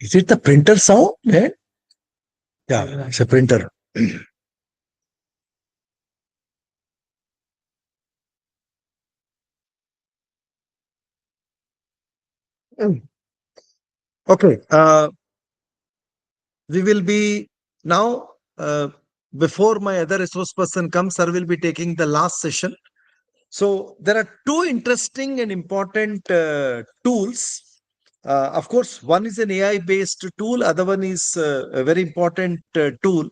Is it the printer sound? Eh? Yeah, it's a printer. Okay. We will be now, before my other resource person comes, sir will be taking the last session. So there are two interesting and important tools. Of course, one is an AI based tool, other one is a very important tool.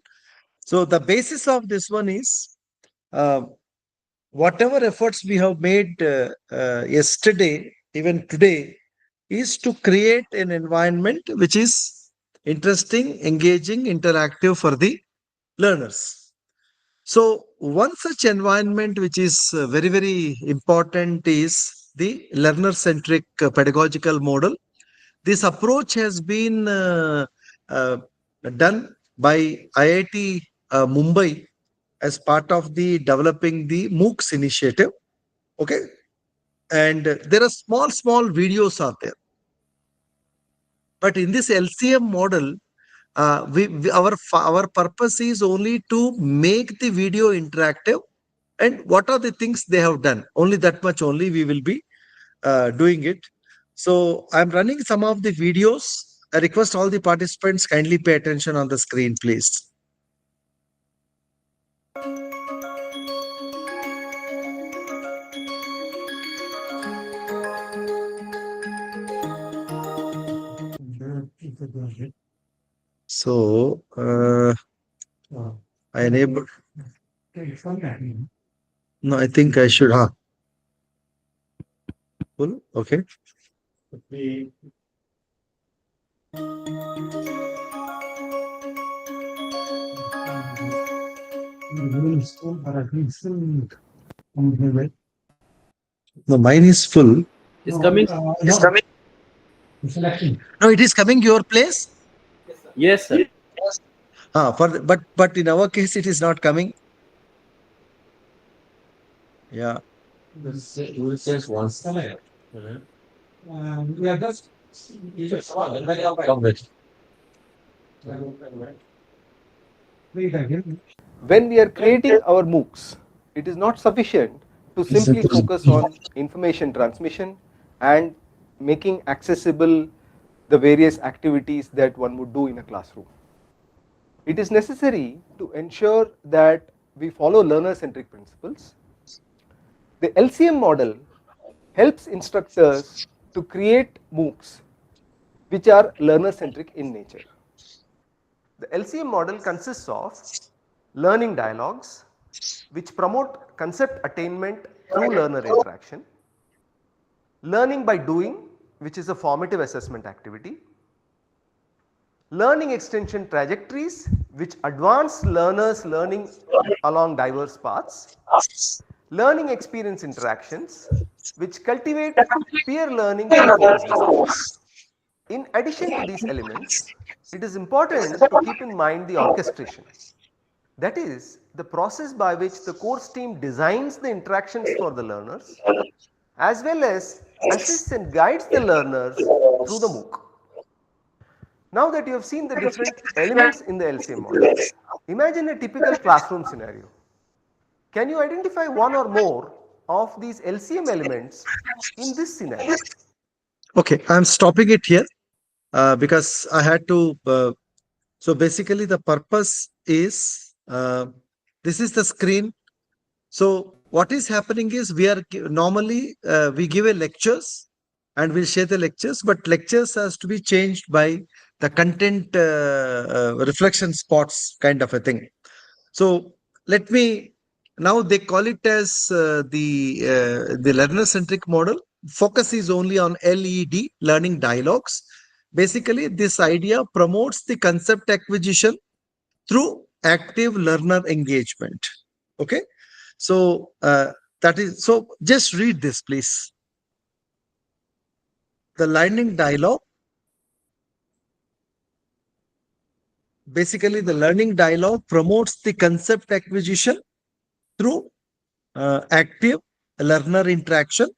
So the basis of this one is uh, whatever efforts we have made yesterday, even today, is to create an environment which is interesting, engaging, interactive for the learners. So, one such environment which is very, very important is the learner centric pedagogical model. This approach has been uh, done by IIT Mumbai as part of the developing the MOOCs initiative. Okay. And there are small videos out there. But in this LCM model, our purpose is only to make the video interactive. And what are the things they have done? Only that much only we will be doing it. So I'm running some of the videos. I request all the participants kindly pay attention on the screen, please. So I enable. No, I think I should. Full. Okay. No, mine is full. It's coming. It's coming. No, it is coming your place. Yes, sir. But in our case, it is not coming. Yeah. When we are creating our MOOCs, it is not sufficient to simply focus on information transmission and making accessible the various activities that one would do in a classroom. It is necessary to ensure that we follow learner-centric principles. The LCM model helps instructors to create MOOCs which are learner-centric in nature. The LCM model consists of learning dialogues which promote concept attainment through learner interaction, learning by doing which is a formative assessment activity, learning extension trajectories which advance learners learning along diverse paths, learning experience interactions which cultivate peer learning through focused discussions. In addition to these elements, it is important to keep in mind the orchestration. That is the process by which the course team designs the interactions for the learners as well as assists and guides the learners through the MOOC. Now that you have seen the different elements in the LCM model, imagine a typical classroom scenario. Can you identify one or more of these LCM elements in this scenario? Okay, I'm stopping it here because I had to. So basically, the purpose is this is the screen. So what is happening is normally we give a lectures and we'll share the lectures, but lectures has to be changed by the content reflection spots kind of a thing. So let me now they call it as the learner centric model. Focus is only on LED learning dialogues. Basically, this idea promotes the concept acquisition through active learner engagement. Okay, so that is so. Just read this, please. The learning dialogue. Basically, the learning dialogue promotes the concept acquisition through active learner interaction.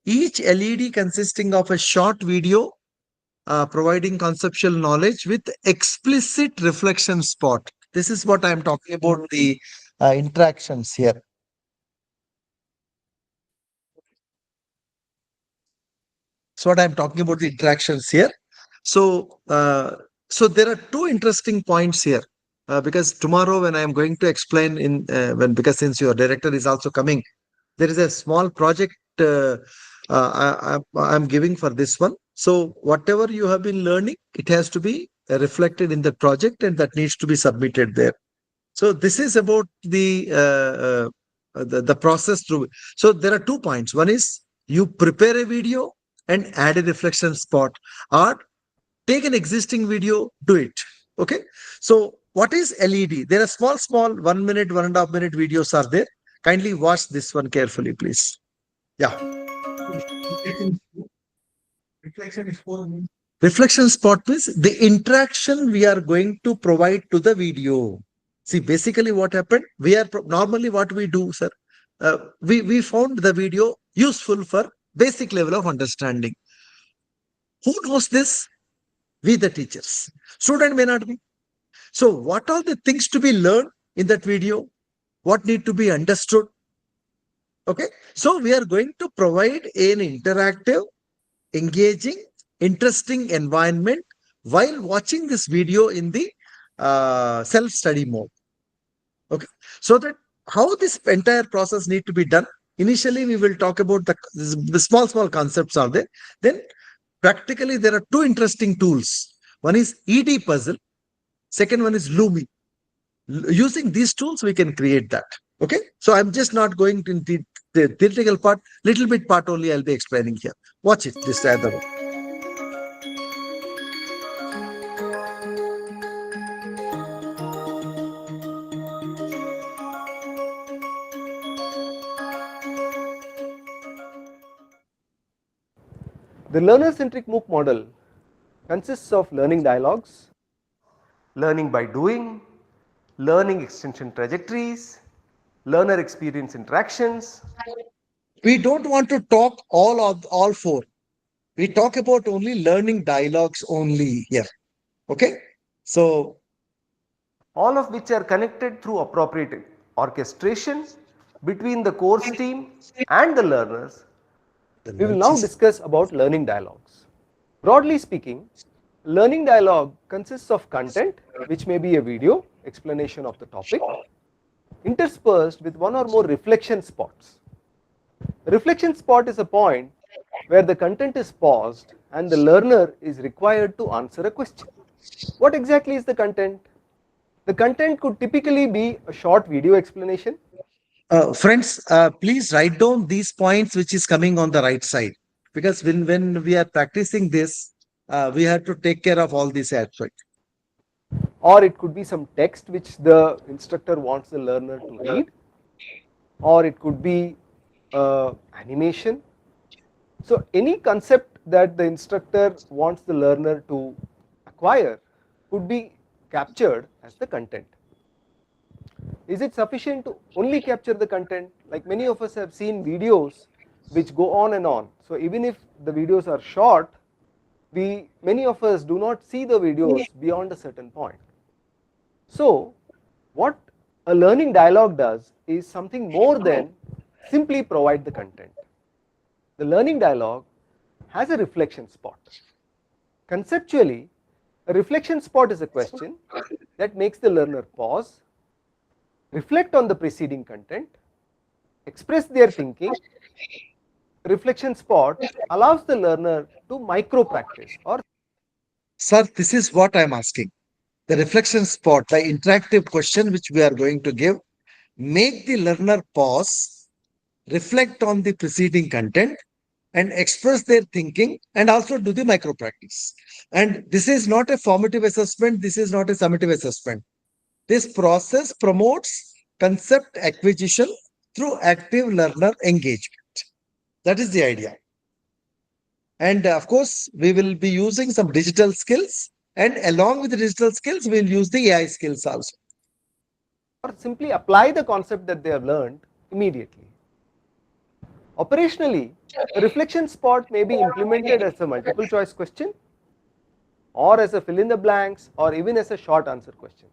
Each LED consisting of a short video providing conceptual knowledge with explicit reflection spot. This is what I'm talking about the interactions here. So what I'm talking about the interactions here. So so there are two interesting points here. Because tomorrow when I am going to explain in when because since your director is also coming, there is a small project I'm giving for this one. So whatever you have been learning, it has to be reflected in the project and that needs to be submitted there. So this is about the process through. So there are 2 points. One is you prepare a video and add a reflection spot, or take an existing video, do it. Okay. So what is LED? There are small 1 minute, 1.5 minute videos are there. Kindly watch this one carefully, please. Yeah. Reflection spot means the interaction we are going to provide to the video. See, basically what happened, we are normally what we do, sir. We found the video useful for basic level of understanding. Who knows this? We the teachers. Student may not be. So what are the things to be learned in that video? What need to be understood? Okay. So we are going to provide an interactive, engaging, interesting environment while watching this video in the self-study mode. Okay. So that how this entire process need to be done. Initially, we will talk about the small concepts are there. Then practically there are two interesting tools. One is ED puzzle. Second one is Lumi. Using these tools, we can create that. Okay. So I'm just not going into the theoretical part, little bit part only I'll be explaining here. Watch it, this other one. The learner-centric MOOC model consists of learning dialogues, learning by doing, learning extension trajectories, learner experience interactions. We don't want to talk all four. We talk about only learning dialogues only here. Okay. So all of which are connected through appropriate orchestration between the course team and the learners. We will now discuss about learning dialogues. Broadly speaking, learning dialogue consists of content, which may be a video explanation of the topic, interspersed with one or more reflection spots. A reflection spot is a point where the content is paused and the learner is required to answer a question. What exactly is the content? The content could typically be a short video explanation. friends, please write down these points which is coming on the right side, because when we are practicing this, we have to take care of all these aspects. Or it could be some text which the instructor wants the learner to read, or it could be animation. So any concept that the instructor wants the learner to acquire could be captured as the content. Is it sufficient to only capture the content? Like many of us have seen videos which go on and on. So even if the videos are short, many of us do not see the videos beyond a certain point. So what a learning dialogue does is something more than simply provide the content. The learning dialogue has a reflection spot. Conceptually, a reflection spot is a question that makes the learner pause, reflect on the preceding content, express their thinking. Reflection spot allows the learner to micro practice or. Sir, this is what I'm asking. The reflection spot, the interactive question which we are going to give, make the learner pause, reflect on the preceding content, and express their thinking, and also do the micro practice. And this is not a formative assessment. This is not a summative assessment. This process promotes concept acquisition through active learner engagement. That is the idea. And of course, we will be using some digital skills, and along with the digital skills, we'll use the AI skills also. or simply apply the concept that they have learned immediately. Operationally, a reflection spot may be implemented as a multiple choice question, or as a fill in the blanks, or even as a short answer question.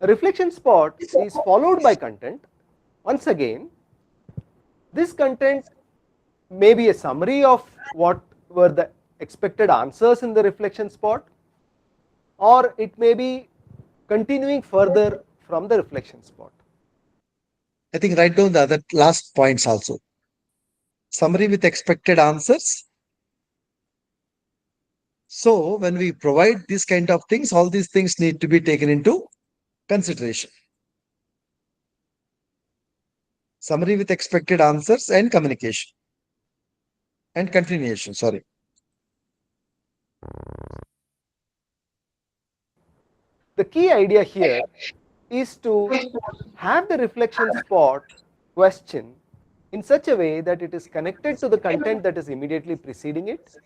A reflection spot is followed by content. Once again, this content may be a summary of what were the expected answers in the reflection spot, or it may be continuing further from the reflection spot. I think write down the other last points also. Summary with expected answers. So when we provide these kind of things, all these things need to be taken into consideration. Summary with expected answers and communication and continuation. Sorry. The key idea here is to have the reflection spot question in such a way that it is connected to the content that is immediately preceding it,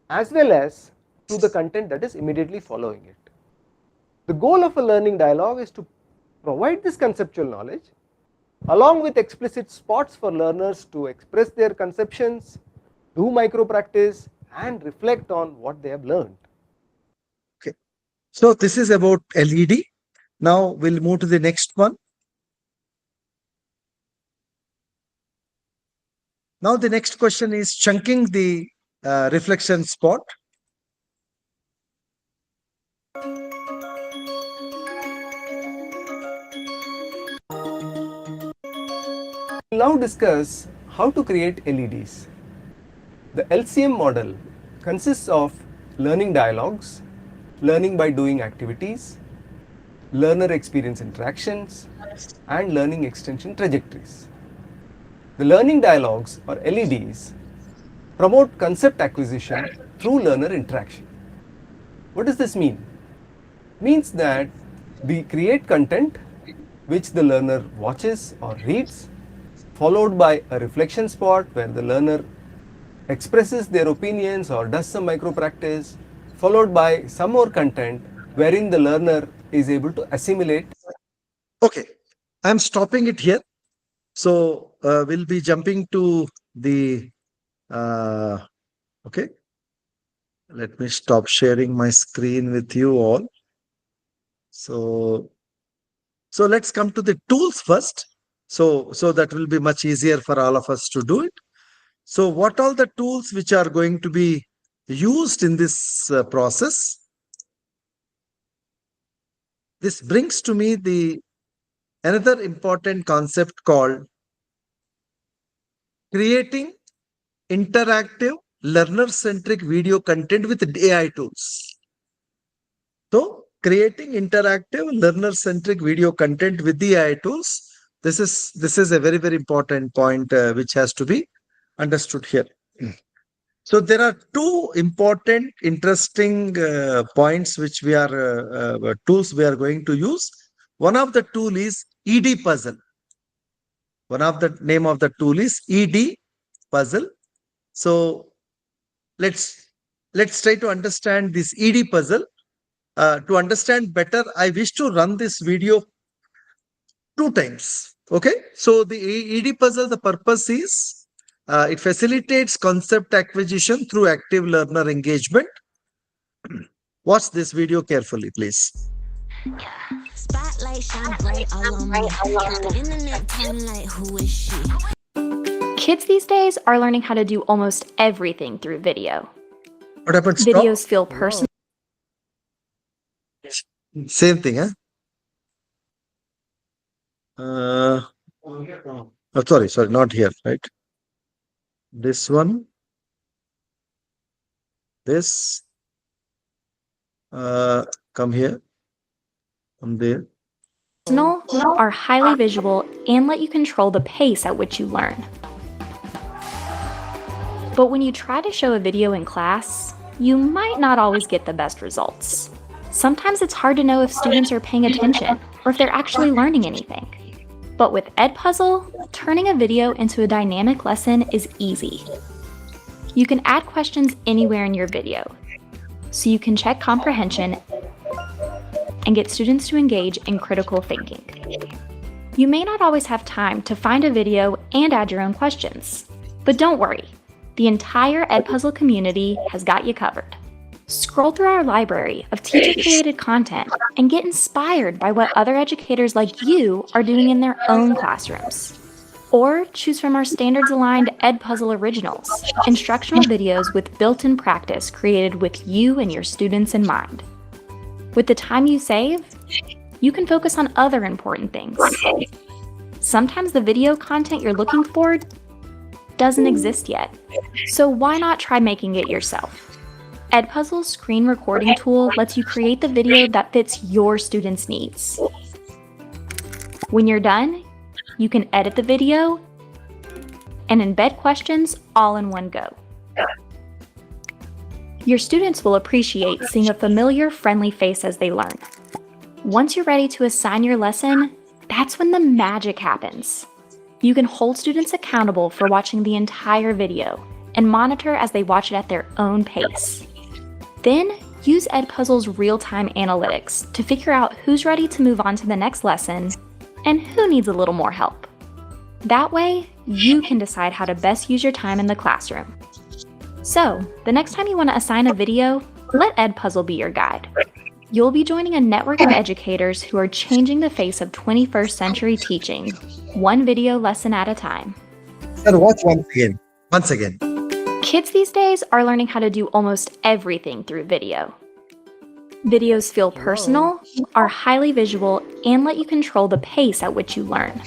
as well as to the content that is immediately following it. The goal of a learning dialogue is to provide this conceptual knowledge along with explicit spots for learners to express their conceptions, do micro practice, and reflect on what they have learned. Okay. So this is about LED. Now we'll move to the next one. Now the next question is chunking the reflection spot. We'll now discuss how to create LEDs. The LCM model consists of learning dialogues, learning by doing activities, learner experience interactions, and learning extension trajectories. The learning dialogues, or LEDs, promote concept acquisition through learner interaction. What does this mean? It means that we create content which the learner watches or reads, followed by a reflection spot where the learner expresses their opinions or does some micro practice, followed by some more content wherein the learner is able to assimilate. Okay, I'm stopping it here. So we'll be jumping to the, okay. Let me stop sharing my screen with you all. So let's come to the tools first. So that will be much easier for all of us to do it. So what are the tools which are going to be used in this process? This brings to me the another important concept called creating interactive learner-centric video content with AI tools. So creating interactive learner-centric video content with the AI tools. This is a very, very important point which has to be understood here. So there are two important, interesting points which we are tools we are going to use. One of the tool is ED puzzle. One of the name of the tool is ED puzzle. So let's try to understand this ED puzzle. To understand better, I wish to run this video 2 times. Okay, so the ED puzzle, the purpose is it facilitates concept acquisition through active learner engagement. Watch this video carefully, please. Spotlight shine bright all on me. Got the internet turning like, who is she? Kids these days are learning how to do almost everything through video. What happened? Stop. Videos feel personal. Same thing, huh? Oh, sorry, not here, right? This one, this, come here, come there. Are highly visual and let you control the pace at which you learn. But when you try to show a video in class, you might not always get the best results. Sometimes it's hard to know if students are paying attention or if they're actually learning anything. But with Edpuzzle, turning a video into a dynamic lesson is easy. You can add questions anywhere in your video, so you can check comprehension and get students to engage in critical thinking. You may not always have time to find a video and add your own questions, but don't worry, the entire Edpuzzle community has got you covered. Scroll through our library of teacher-created content and get inspired by what other educators like you are doing in their own classrooms. Or choose from our standards-aligned Edpuzzle originals, instructional videos with built-in practice created with you and your students in mind. With the time you save, you can focus on other important things. Sometimes the video content you're looking for doesn't exist yet, so why not try making it yourself? Edpuzzle's screen recording tool lets you create the video that fits your students' needs. When you're done, you can edit the video and embed questions all in one go. Your students will appreciate seeing a familiar, friendly face as they learn. Once you're ready to assign your lesson, that's when the magic happens. You can hold students accountable for watching the entire video and monitor as they watch it at their own pace. Then, use Edpuzzle's real-time analytics to figure out who's ready to move on to the next lesson and who needs a little more help. That way, you can decide how to best use your time in the classroom. So, the next time you want to assign a video, let Edpuzzle be your guide. You'll be joining a network of educators who are changing the face of 21st century teaching, one video lesson at a time. Sir, watch once again. Kids these days are learning how to do almost everything through video. Videos feel personal, are highly visual, and let you control the pace at which you learn.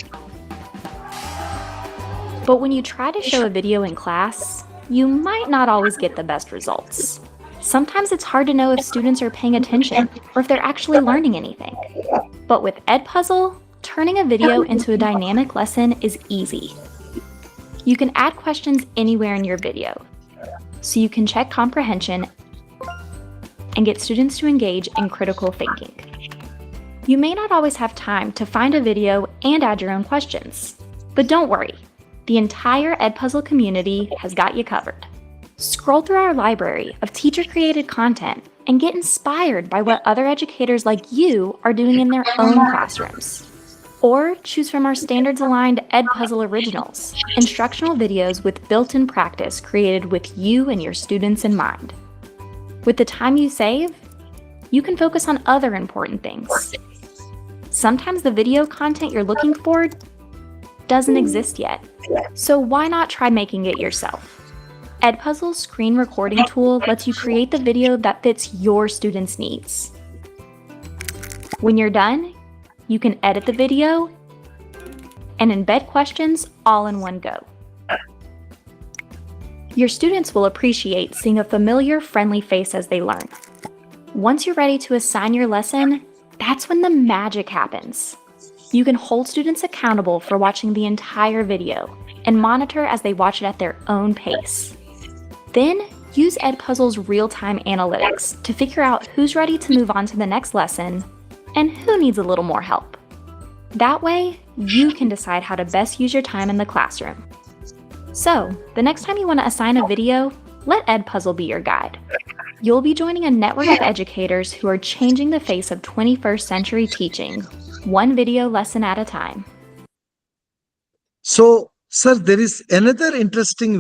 But when you try to show a video in class, you might not always get the best results. Sometimes it's hard to know if students are paying attention or if they're actually learning anything. But with Edpuzzle, turning a video into a dynamic lesson is easy. You can add questions anywhere in your video, so you can check comprehension and get students to engage in critical thinking. You may not always have time to find a video and add your own questions, but don't worry, the entire Edpuzzle community has got you covered. Scroll through our library of teacher-created content and get inspired by what other educators like you are doing in their own classrooms. Or choose from our standards-aligned Edpuzzle originals, instructional videos with built-in practice created with you and your students in mind. With the time you save, you can focus on other important things. Sometimes the video content you're looking for doesn't exist yet, so why not try making it yourself? Edpuzzle's screen recording tool lets you create the video that fits your students' needs. When you're done, you can edit the video and embed questions all in one go. Your students will appreciate seeing a familiar, friendly face as they learn. Once you're ready to assign your lesson, that's when the magic happens. You can hold students accountable for watching the entire video and monitor as they watch it at their own pace. Then, use Edpuzzle's real-time analytics to figure out who's ready to move on to the next lesson and who needs a little more help. That way, you can decide how to best use your time in the classroom. So, the next time you want to assign a video, let Edpuzzle be your guide. You'll be joining a network of educators who are changing the face of 21st century teaching, one video lesson at a time. So, sir, there is another interesting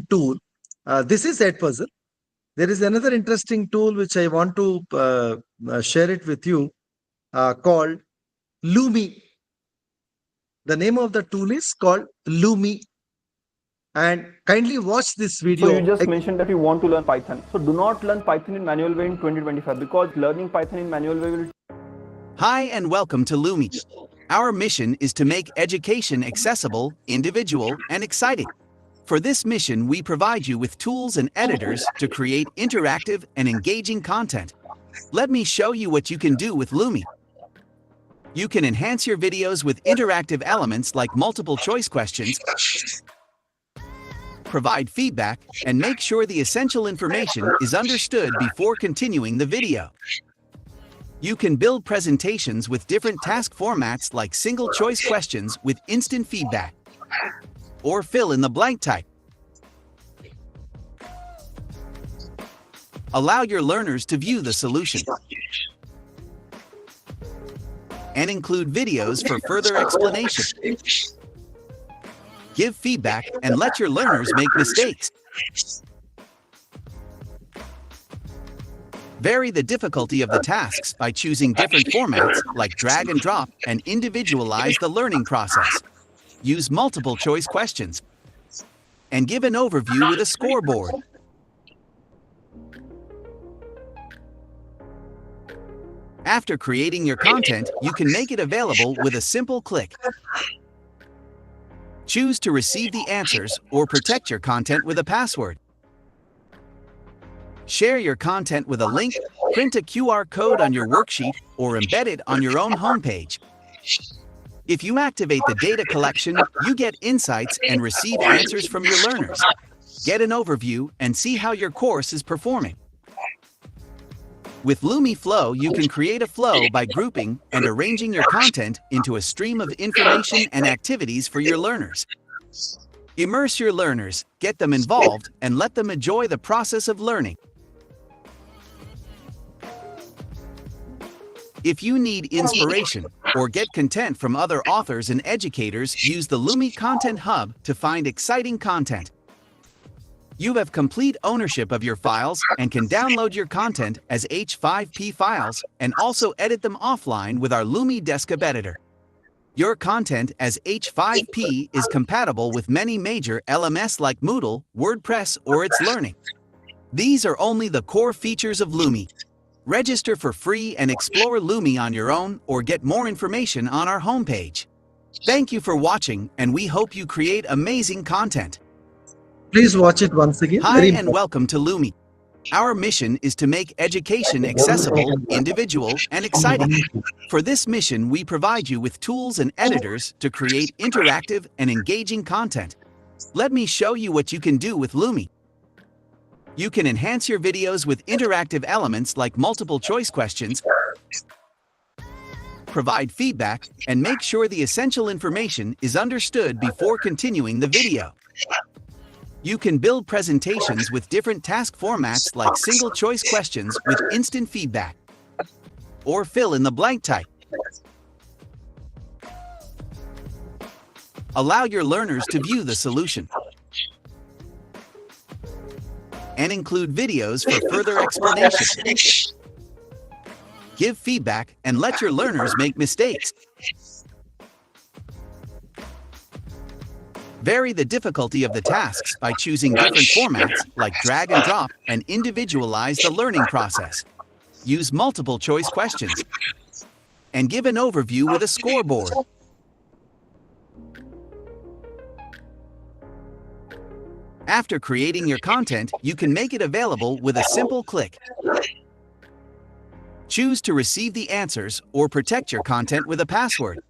tool. This is Edpuzzle. There is another interesting tool which I want to share it with you, called Lumi. The name of the tool is called Lumi. And kindly watch this video. So you just mentioned that you want to learn Python. So do not learn Python in manual way in 2025, because learning Python in manual way will... Hi and welcome to Lumi. Our mission is to make education accessible, individual, and exciting. For this mission, we provide you with tools and editors to create interactive and engaging content. Let me show you what you can do with Lumi. You can enhance your videos with interactive elements like multiple choice questions, provide feedback, and make sure the essential information is understood before continuing the video. You can build presentations with different task formats like single choice questions with instant feedback, or fill in the blank type. Allow your learners to view the solution. and include videos for further explanation. Give feedback and let your learners make mistakes. Vary the difficulty of the tasks by choosing different formats like drag and drop and individualize the learning process. Use multiple choice questions. And give an overview with a scoreboard. After creating your content, you can make it available with a simple click. Choose to receive the answers or protect your content with a password. Share your content with a link, print a QR code on your worksheet, or embed it on your own homepage. If you activate the data collection, you get insights and receive answers from your learners. Get an overview and see how your course is performing. With Lumi Flow, you can create a flow by grouping and arranging your content into a stream of information and activities for your learners. Immerse your learners, get them involved, and let them enjoy the process of learning. If you need inspiration or get content from other authors and educators, use the Lumi Content Hub to find exciting content. You have complete ownership of your files and can download your content as H5P files and also edit them offline with our Lumi Desktop Editor. Your content as H5P is compatible with many major LMS like Moodle, WordPress, or It's Learning. These are only the core features of Lumi. Register for free and explore Lumi on your own or get more information on our homepage. Thank you for watching, and we hope you create amazing content. Please watch it once again. Hi Very and welcome to Lumi. Our mission is to make education accessible, individual, and exciting. For this mission, we provide you with tools and editors to create interactive and engaging content. Let me show you what you can do with Lumi. You can enhance your videos with interactive elements like multiple choice questions, provide feedback, and make sure the essential information is understood before continuing the video. You can build presentations with different task formats like single choice questions with instant feedback, or fill in the blank type. Allow your learners to view the solution and include videos for further explanation. Give feedback and let your learners make mistakes. Vary the difficulty of the tasks by choosing different formats like drag and drop and individualize the learning process. Use multiple choice questions and give an overview with a scoreboard. After creating your content, you can make it available with a simple click. Choose to receive the answers or protect your content with a password.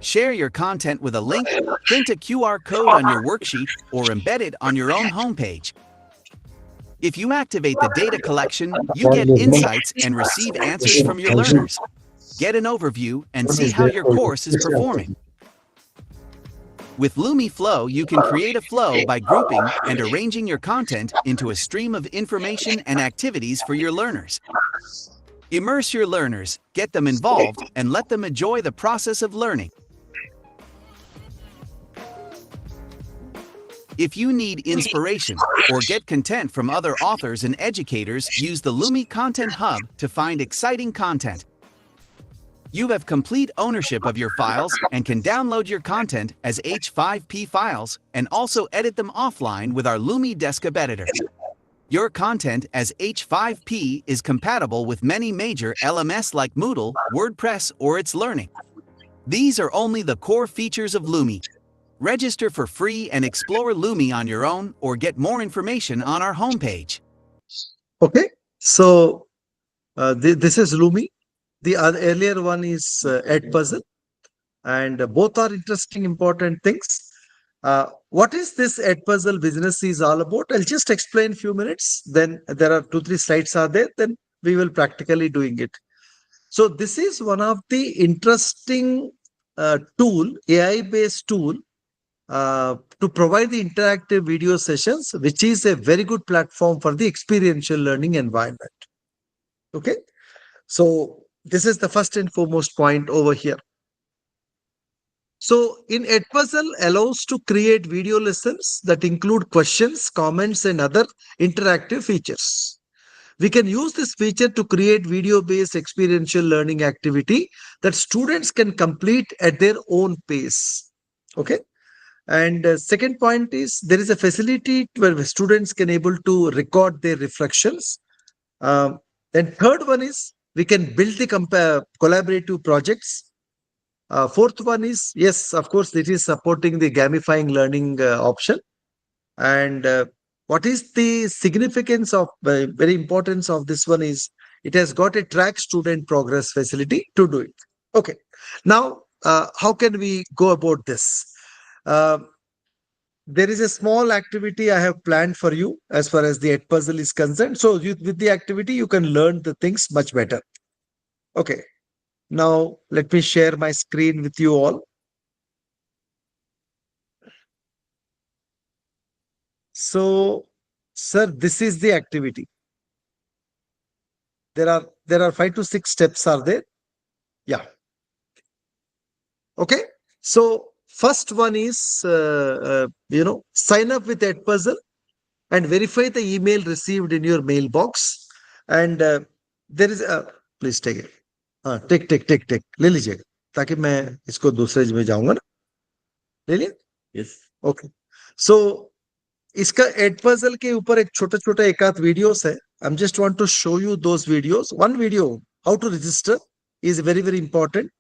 Share your content with a link, print a QR code on your worksheet, or embed it on your own homepage. If you activate the data collection, you get insights and receive answers from your learners. Get an overview and see how your course is performing. With Lumi Flow, you can create a flow by grouping and arranging your content into a stream of information and activities for your learners. Immerse your learners, get them involved, and let them enjoy the process of learning. If you need inspiration or get content from other authors and educators, use the Lumi Content Hub to find exciting content. You have complete ownership of your files and can download your content as H5P files and also edit them offline with our Lumi Desktop Editor. Your content as H5P is compatible with many major LMS like Moodle, WordPress, or It's Learning. These are only the core features of Lumi. Register for free and explore Lumi on your own or get more information on our homepage. Okay, so this is Lumi. The earlier one is Edpuzzle, and both are interesting, important things. What is this Edpuzzle business is all about? I'll just explain few minutes. Then there are 2-3 slides are there. Then we will practically doing it. So this is one of the interesting tool, AI-based tool to provide the interactive video sessions, which is a very good platform for the experiential learning environment. Okay, so This is the first and foremost point over here. So in Edpuzzle allows to create video lessons that include questions, comments, and other interactive features. We can use this feature to create video-based experiential learning activity that students can complete at their own pace. Okay. And second point is there is a facility where students can able to record their reflections. Then third one is we can build the collaborative projects. Fourth one is, yes, of course, it is supporting the gamifying learning option. And what is the significance of, very importance of this one is it has got a track student progress facility to do it. Okay. Now, how can we go about this? Uh, there is a small activity I have planned for you as far as the Edpuzzle is concerned. So with the activity, you can learn the things much better. Okay. Now, let me share my screen with you all. So, sir, this is the activity. There are 5 to 6 steps are there. Yeah. Okay. So first one is sign up with Edpuzzle and verify the email received in your mailbox. And there is a please take it. टिक ले लीजिएगा ताकि मैं इसको दूसरे में जाऊंगा ना ले लिया Yes. ओके सो इसका एडपजल के ऊपर एक छोटा छोटा एक आध वीडियोस है I am just want to show you those videos one video how to register is very very important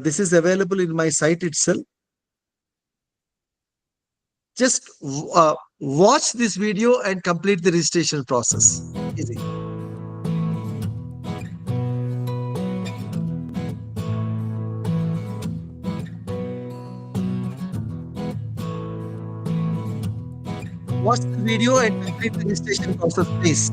this is available in my site itself. Just watch this video and complete the registration process. Easy. Watch the video and complete the registration process, please.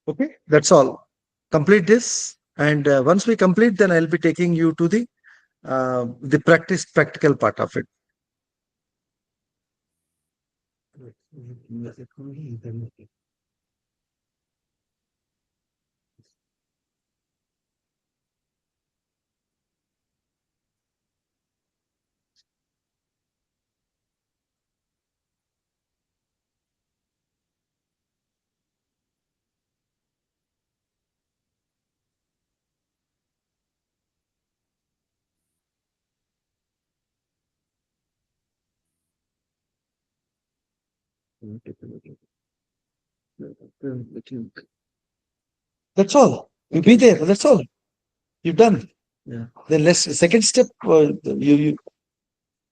Okay, that's all. Complete this, and once we complete, then I'll be taking you to the practical part of it. That's all. You be there. That's all. You've done. Yeah. Then let's second step. You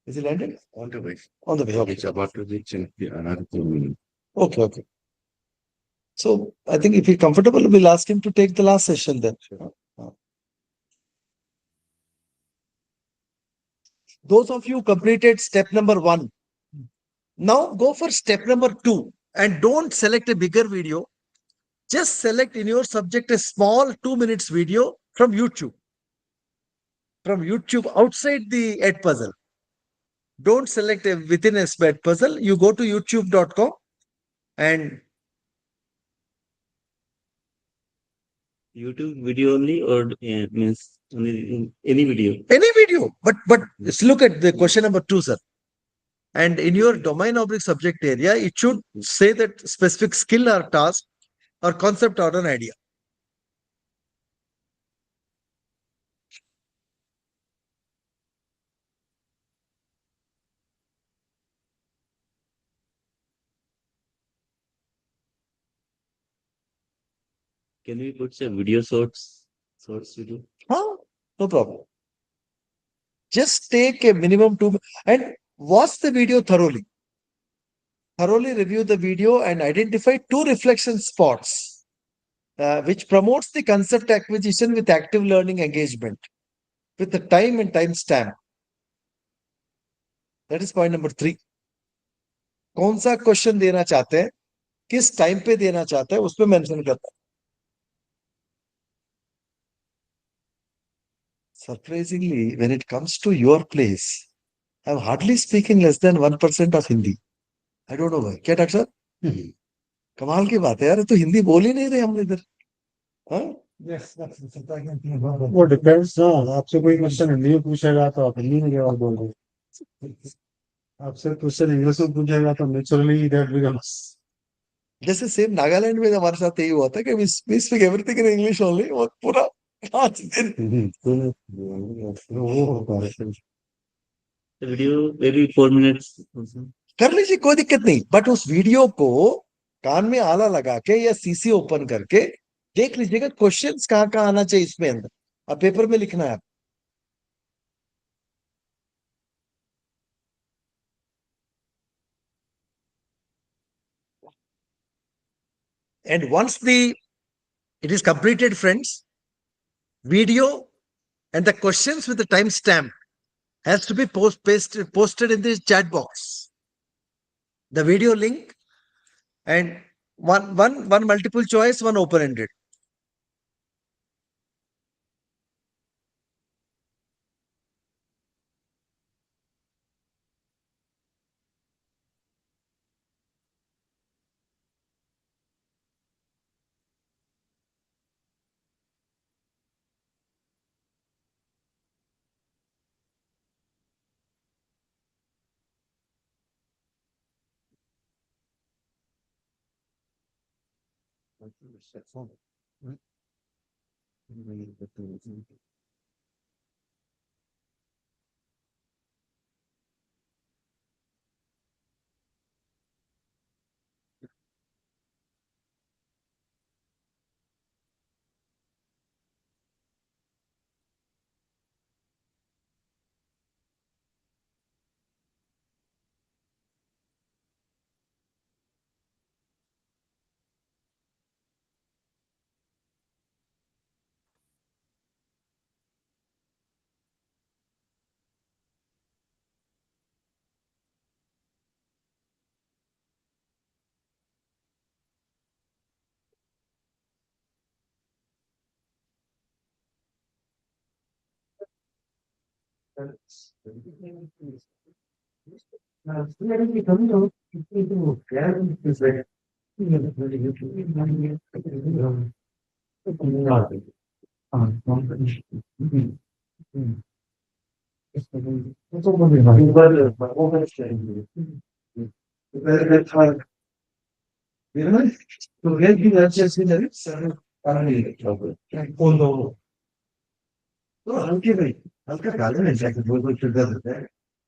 is it landed? On the way. On the way. Okay. It's about to reach in another 2 minutes. Okay. Okay. So I think if you're comfortable, we'll ask him to take the last session then. Those of you completed step number 1, now go for step number 2 and don't select a bigger video. Just select in your subject a small 2 minutes video from YouTube. From YouTube outside the Ed puzzle. Don't select within a Ed puzzle. You go to youtube.com and YouTube video only, or means only in any video? any video. But let's look at the question number 2, sir. And in your domain oblique subject area, it should say that specific skill or task or concept or an idea. Can we put some video shorts video? Huh? No problem. Just take a minimum 2 and watch the video thoroughly. Thoroughly review the video and identify 2 reflection spots, which promotes the concept acquisition with active learning engagement with the time and time stamp. That is point number 3. कौन सा question देना चाहते हैं, किस time पे देना चाहते हैं, उस पे मेंशन करता है. Surprisingly, when it comes to your place, I'm hardly speaking less than 1% of Hindi. I don't know why. क्या डॉक्टर साहब? कमाल की बात है यार, तो हिंदी बोल ही नहीं रहे हम इधर. हाँ? वो डिपेंड्स ना, आपसे कोई क्वेश्चन हिंदी में पूछेगा तो आप हिंदी में जवाब दोगे, आपसे क्वेश्चन इंग्लिश में पूछेगा तो नेचुरली दैट बिकम्स. जैसे सेम नागालैंड में हमारे साथ यही हुआ था कि we speak everything in English only, और पूरा 5 दिन वो होता है. The video maybe 4 minutes. कर लीजिए, कोई दिक्कत नहीं. बट उस वीडियो को कान में आला लगा के या सीसी ओपन करके देख लीजिएगा क्वेश्चंस कहाँ कहाँ आना चाहिए इसमें अंदर. अब पेपर में लिखना है. And once it is completed, friends, video and the questions with the timestamp has to be posted in the chat box. The video link and one multiple choice, one open-ended.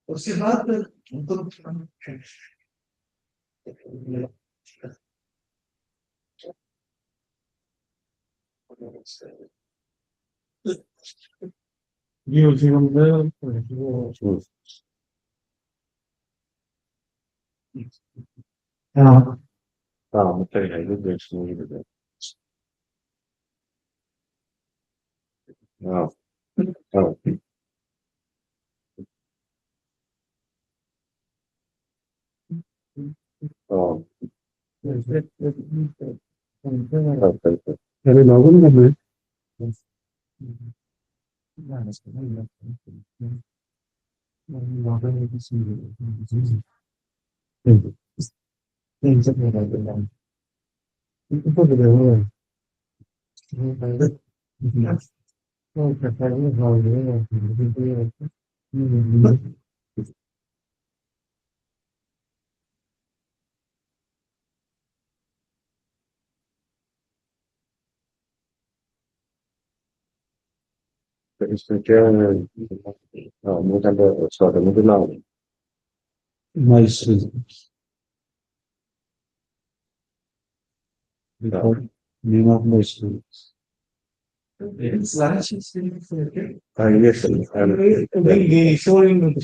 उसके बाद ये उसी हाँ हाँ मतलब है ये हाँ हाँ हाँ अरे लॉगिन कर ले इसमें क्या मोटा सॉरी मुझे ना nice name of my school. Yes, they showing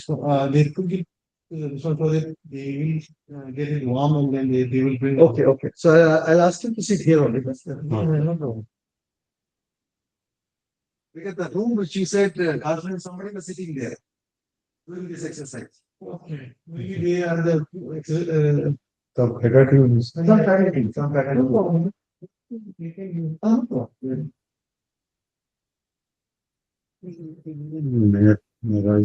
they cook it so that they will get it warm and then they will bring. Okay, okay. So I'll ask him to sit here only. No problem. Because the room which you said, girlfriend, somebody was sitting there doing this exercise. Okay. Maybe they are the some faculty. Some faculty. Some faculty. मेरा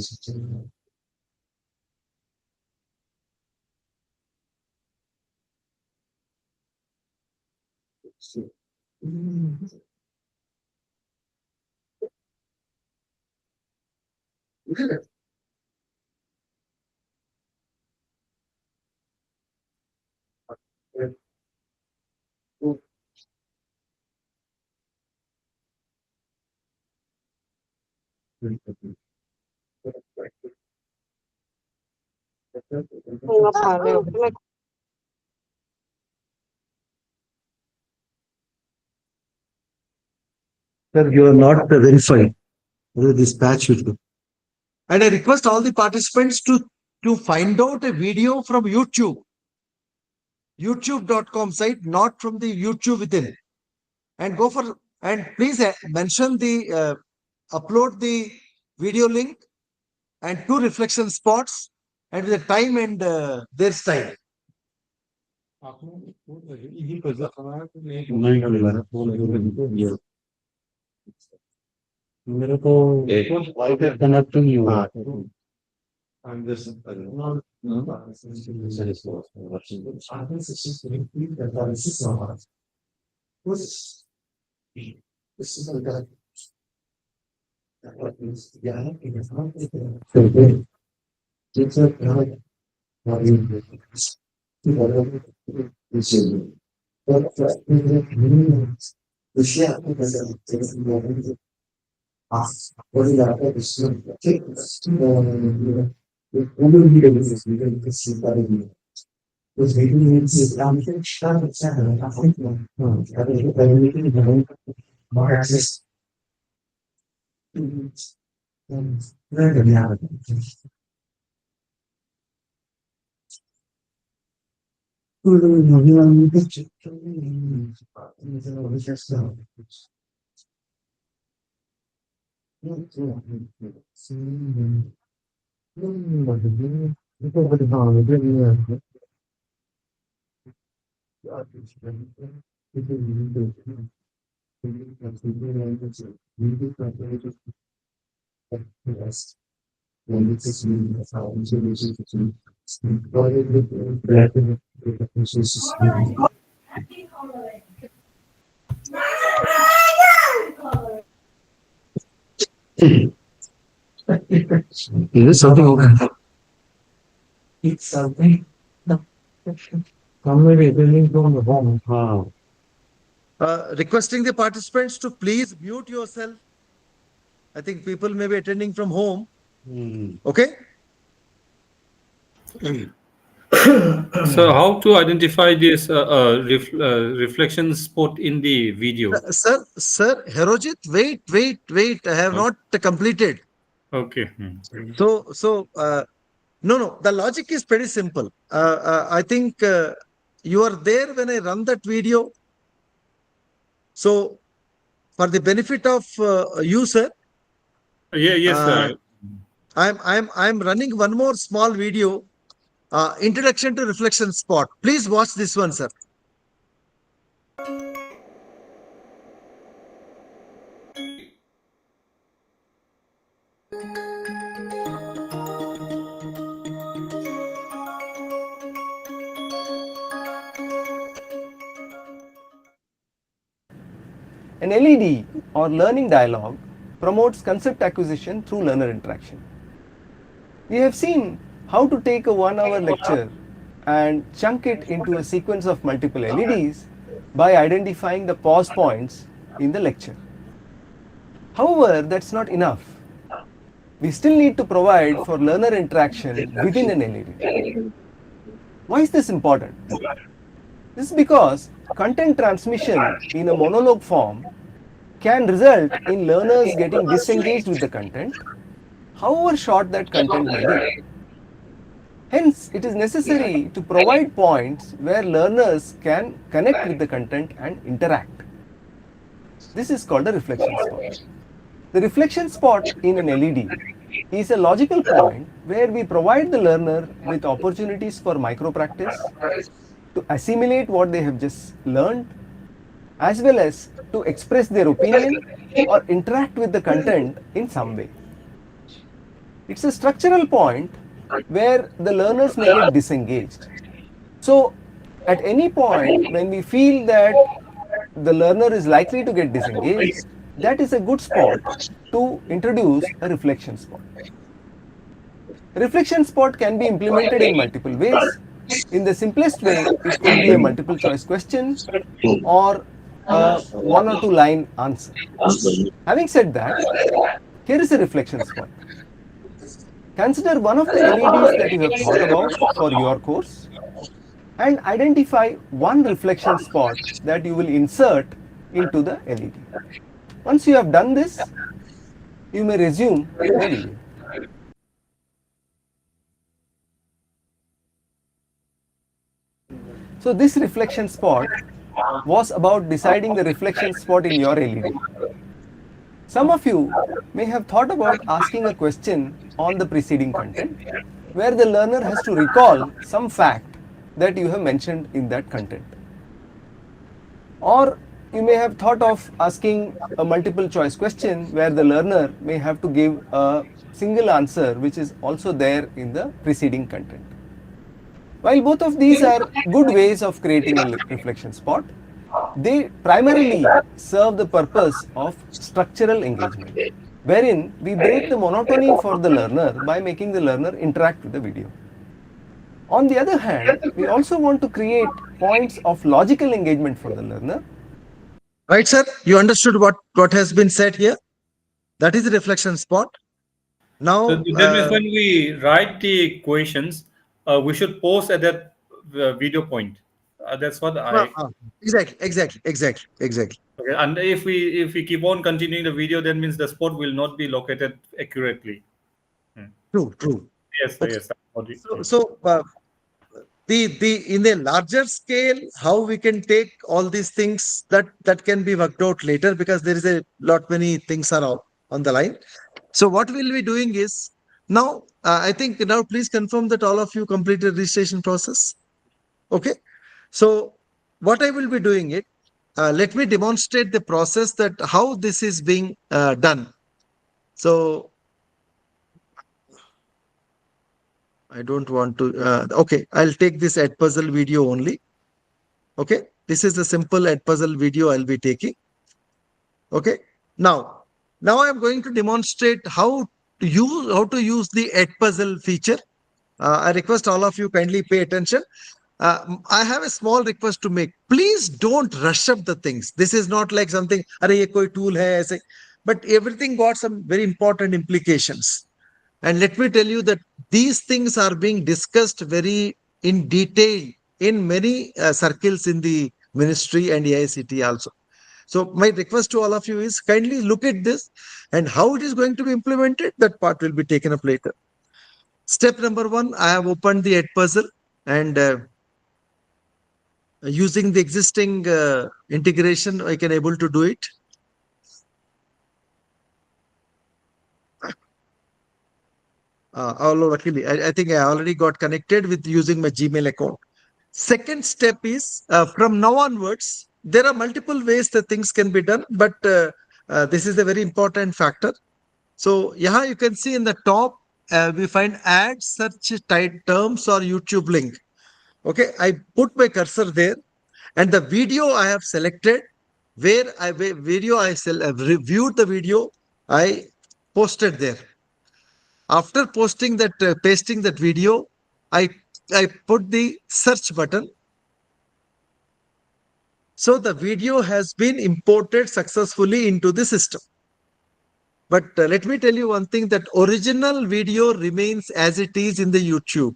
Sir, you are not verified. This patch will do. And I request all the participants to find out a video from YouTube, youtube.com site, not from the YouTube within, and go for and please mention the upload the video link and two reflection spots and with the time and their style. मेरे को wifi connect नहीं हुआ I'm just Is this something okay? It's something. No. Somewhere attending from the home. Requesting the participants to please mute yourself. I think people may be attending from home. Okay. So how to identify this reflection spot in the video? Sir, Herojit, wait. I have not completed. Okay. No. The logic is pretty simple. I think you are there when I run that video. So, for the benefit of user, Yes, uh, sir. I'm running one more small video. Introduction to reflection spot. Please watch this one, sir. An LED or learning dialogue promotes concept acquisition through learner interaction. We have seen how to take a 1-hour lecture and chunk it into a sequence of multiple LEDs by identifying the pause points in the lecture. However, that's not enough. We still need to provide for learner interaction within an LED. Why is this important? This is because content transmission in a monologue form can result in learners getting disengaged with the content, however short that content may be. Hence, it is necessary to provide points where learners can connect with the content and interact. This is called a reflection spot. The reflection spot in an LED is a logical point where we provide the learner with opportunities for micro practice, to assimilate what they have just learned, as well as to express their opinion or interact with the content in some way. It's a structural point where the learners may get disengaged. So, at any point when we feel that the learner is likely to get disengaged, that is a good spot to introduce a reflection spot. A reflection spot can be implemented in multiple ways. In the simplest way, it could be a multiple choice question or a 1 or 2 line answer. Having said that, here is a reflection spot. Consider one of the LEDs that you have thought about for your course and identify one reflection spot that you will insert into the LED. Once you have done this, you may resume the video. So this reflection spot was about deciding the reflection spot in your LED. Some of you may have thought about asking a question on the preceding content where the learner has to recall some fact that you have mentioned in that content. Or you may have thought of asking a multiple choice question where the learner may have to give a single answer which is also there in the preceding content. While both of these are good ways of creating a reflection spot, they primarily serve the purpose of structural engagement, wherein we break the monotony for the learner by making the learner interact with the video. On the other hand, we also want to create points of logical engagement for the learner. Right, sir? You understood what has been said here? That is the reflection spot. Now, So that means when we write the questions, we should pause at that video point. That's what I. exactly. Okay. And if we keep on continuing the video, that means the spot will not be located accurately. True. Yes, sir, Okay. yes. Sir. So the in a larger scale, how we can take all these things that can be worked out later because there is a lot many things are on the line. So what we'll be doing is now I think now please confirm that all of you completed registration process. Okay. So what I will be doing it. Let me demonstrate the process that how this is being done. So I don't want to. Okay, I'll take this Edpuzzle video only. Okay, this is a simple Edpuzzle video I'll be taking. Okay, now I'm going to demonstrate how to use the Edpuzzle feature. I request all of you kindly pay attention. I have a small request to make. Please don't rush up the things. This is not like something, अरे ये कोई tool है ऐसे. But everything got some very important implications. And let me tell you that these things are being discussed very in detail in many circles in the ministry and AICT also. So my request to all of you is kindly look at this and how it is going to be implemented. That part will be taken up later. Step number 1, I have opened the Edpuzzle and using the existing integration, I can able to do it. Luckily, I think I already got connected with using my Gmail account. Second step is from now onwards, there are multiple ways that things can be done, but this is a very important factor. So yeah, you can see in the top, we find add search terms or YouTube link. Okay, I put my cursor there and the video I have selected where I reviewed the video, I posted there. After posting that, pasting that video, I put the search button. So the video has been imported successfully into the system. But let me tell you one thing, that original video remains as it is in the YouTube.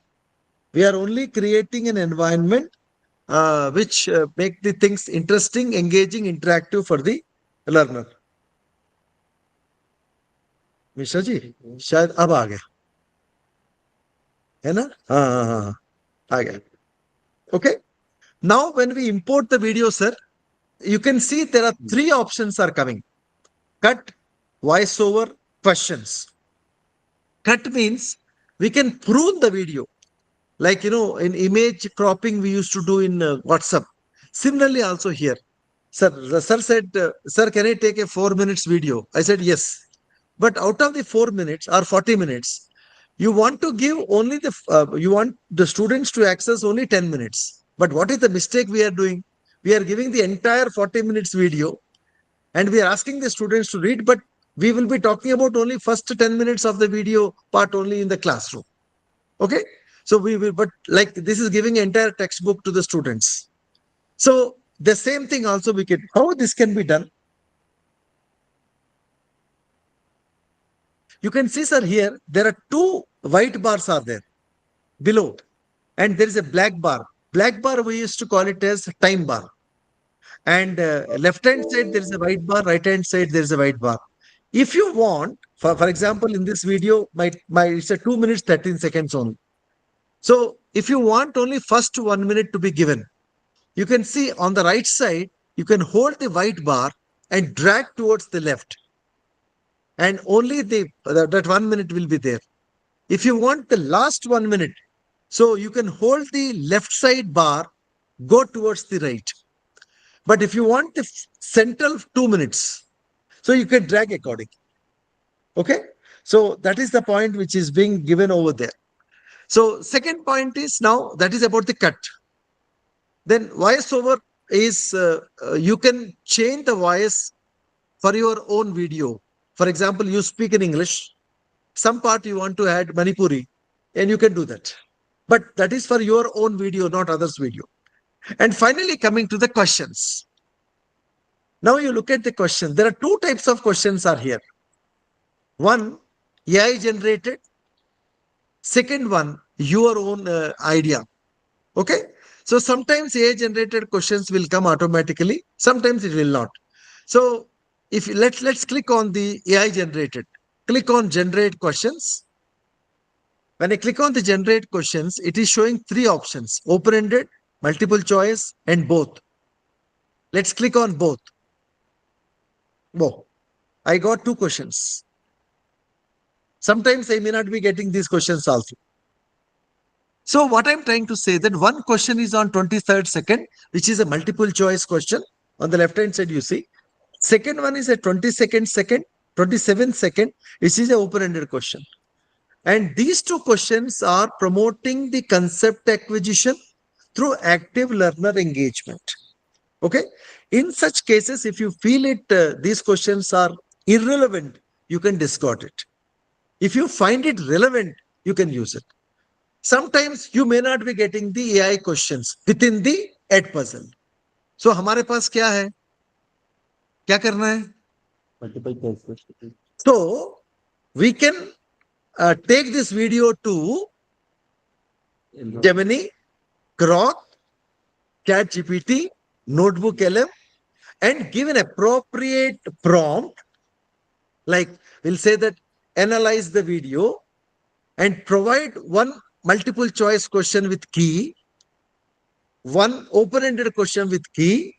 We are only creating an environment which make the things interesting, engaging, interactive for the learner. Mishra ji शायद अब आ गया है ना हाँ आ गया okay. Now when we import the video, sir, you can see there are 3 options are coming: cut, voiceover, questions. Cut means we can prune the video, like in image cropping we used to do in WhatsApp. Similarly also here, sir, the sir said, sir, can I take a 4 minutes video? I said yes. But out of the 4 minutes or 40 minutes, you want to give only you want the students to access only 10 minutes. But what is the mistake we are doing? We are giving the entire 40 minutes video and we are asking the students to read, but we will be talking about only first 10 minutes of the video part only in the classroom. Okay. So we will, but like this is giving entire textbook to the students. So the same thing also we can, how this can be done? You can see, sir, here, there are 2 white bars are there below and there is a black bar. Black bar, we used to call it as time bar. And left hand side, there is a white bar, right hand side, there is a white bar. If you want, for example, in this video, it's a 2 minutes, 13 seconds only. So if you want only first 1 minute to be given, you can see on the right side, you can hold the white bar and drag towards the left. And only that 1 minute will be there. If you want the last 1 minute, so you can hold the left side bar, go towards the right. But if you want the central 2 minutes, so you can drag accordingly. Okay. So that is the point which is being given over there. So second point is now that is about the cut. Then voiceover is you can change the voice for your own video. For example, you speak in English, some part you want to add Manipuri, and you can do that. But that is for your own video, not others' video. And finally, coming to the questions. Now you look at the question. There are 2 types of questions are here. One, AI generated. Second one, your own idea. Okay. So sometimes AI generated questions will come automatically. Sometimes it will not. So if let's click on the AI generated, click on generate questions. When I click on the generate questions, it is showing 3 options: open-ended, multiple choice, and both. Let's click on both. Whoa, I got 2 questions. Sometimes I may not be getting these questions also. So what I'm trying to say that one question is on 23rd second, which is a multiple choice question. On the left hand side, you see. Second one is a 22nd second, 27th second, which is an open-ended question. And these two questions are promoting the concept acquisition through active learner engagement. Okay. In such cases, if you feel it, these questions are irrelevant, you can discard it. If you find it relevant, you can use it. Sometimes you may not be getting the AI questions within the ed puzzle. So हमारे पास क्या है? क्या करना है? Multiple choice. So we can take this video to Gemini, Grok, ChatGPT, Notebook LM, and give an appropriate prompt. Like we'll say that analyze the video and provide one multiple choice question with key, one open-ended question with key,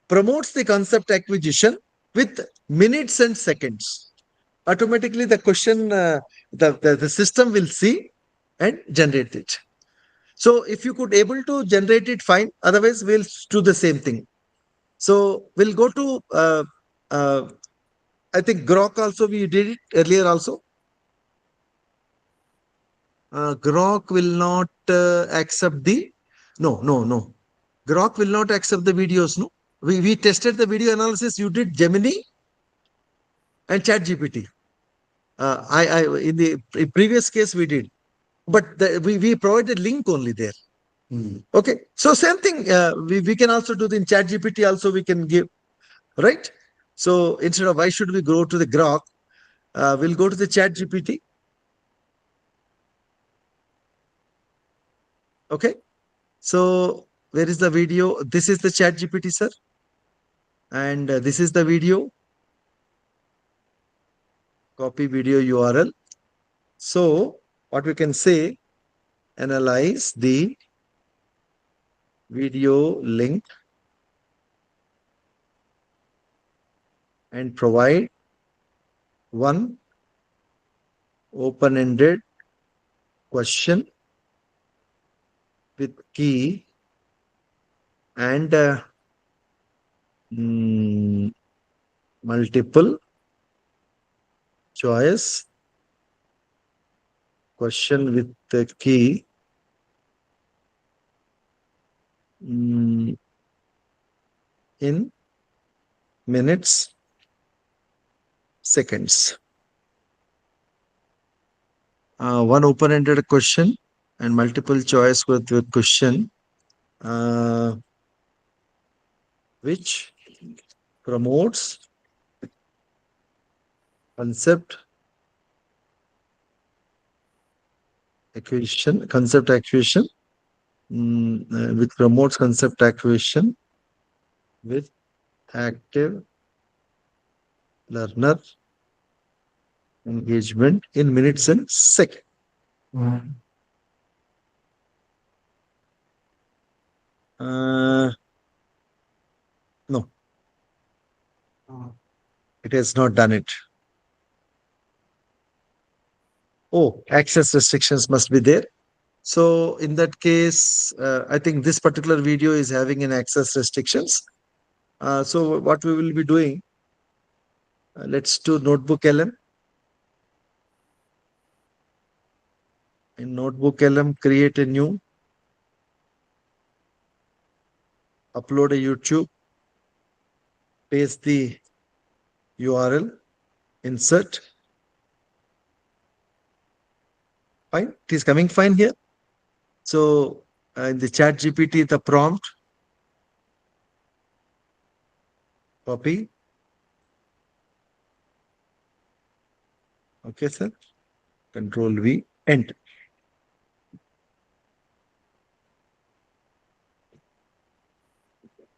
promotes the concept acquisition with minutes and seconds. Automatically the question, the system will see and generate it. So if you could able to generate it, fine. Otherwise, we'll do the same thing. So we'll go to, I think Grok also, we did it earlier also. Grok will not accept the, no. Grok will not accept the videos, no. We tested the video analysis, you did Gemini and ChatGPT. In the previous case we did, but we provided link only there. Okay, so same thing, we can also do the in ChatGPT also we can give, right? So instead of why should we go to the Grok, we'll go to the ChatGPT. Okay, so where is the video? This is the ChatGPT, sir, and this is the video. Copy video URL. So what we can say, analyze the video link and provide one open-ended question with key and multiple choice question with the key in minutes, seconds. One open-ended question and multiple choice with question which promotes concept acquisition, which promotes concept acquisition with active learner engagement in minutes and seconds. No, it has not done it. Oh, access restrictions must be there. So in that case, I think this particular video is having an access restrictions. So what we will be doing, let's do Notebook LM. In Notebook LM, create a new, upload a YouTube, paste the URL, insert. Fine, it is coming fine here. So in the ChatGPT, the prompt, copy. Okay, sir. Control V, enter.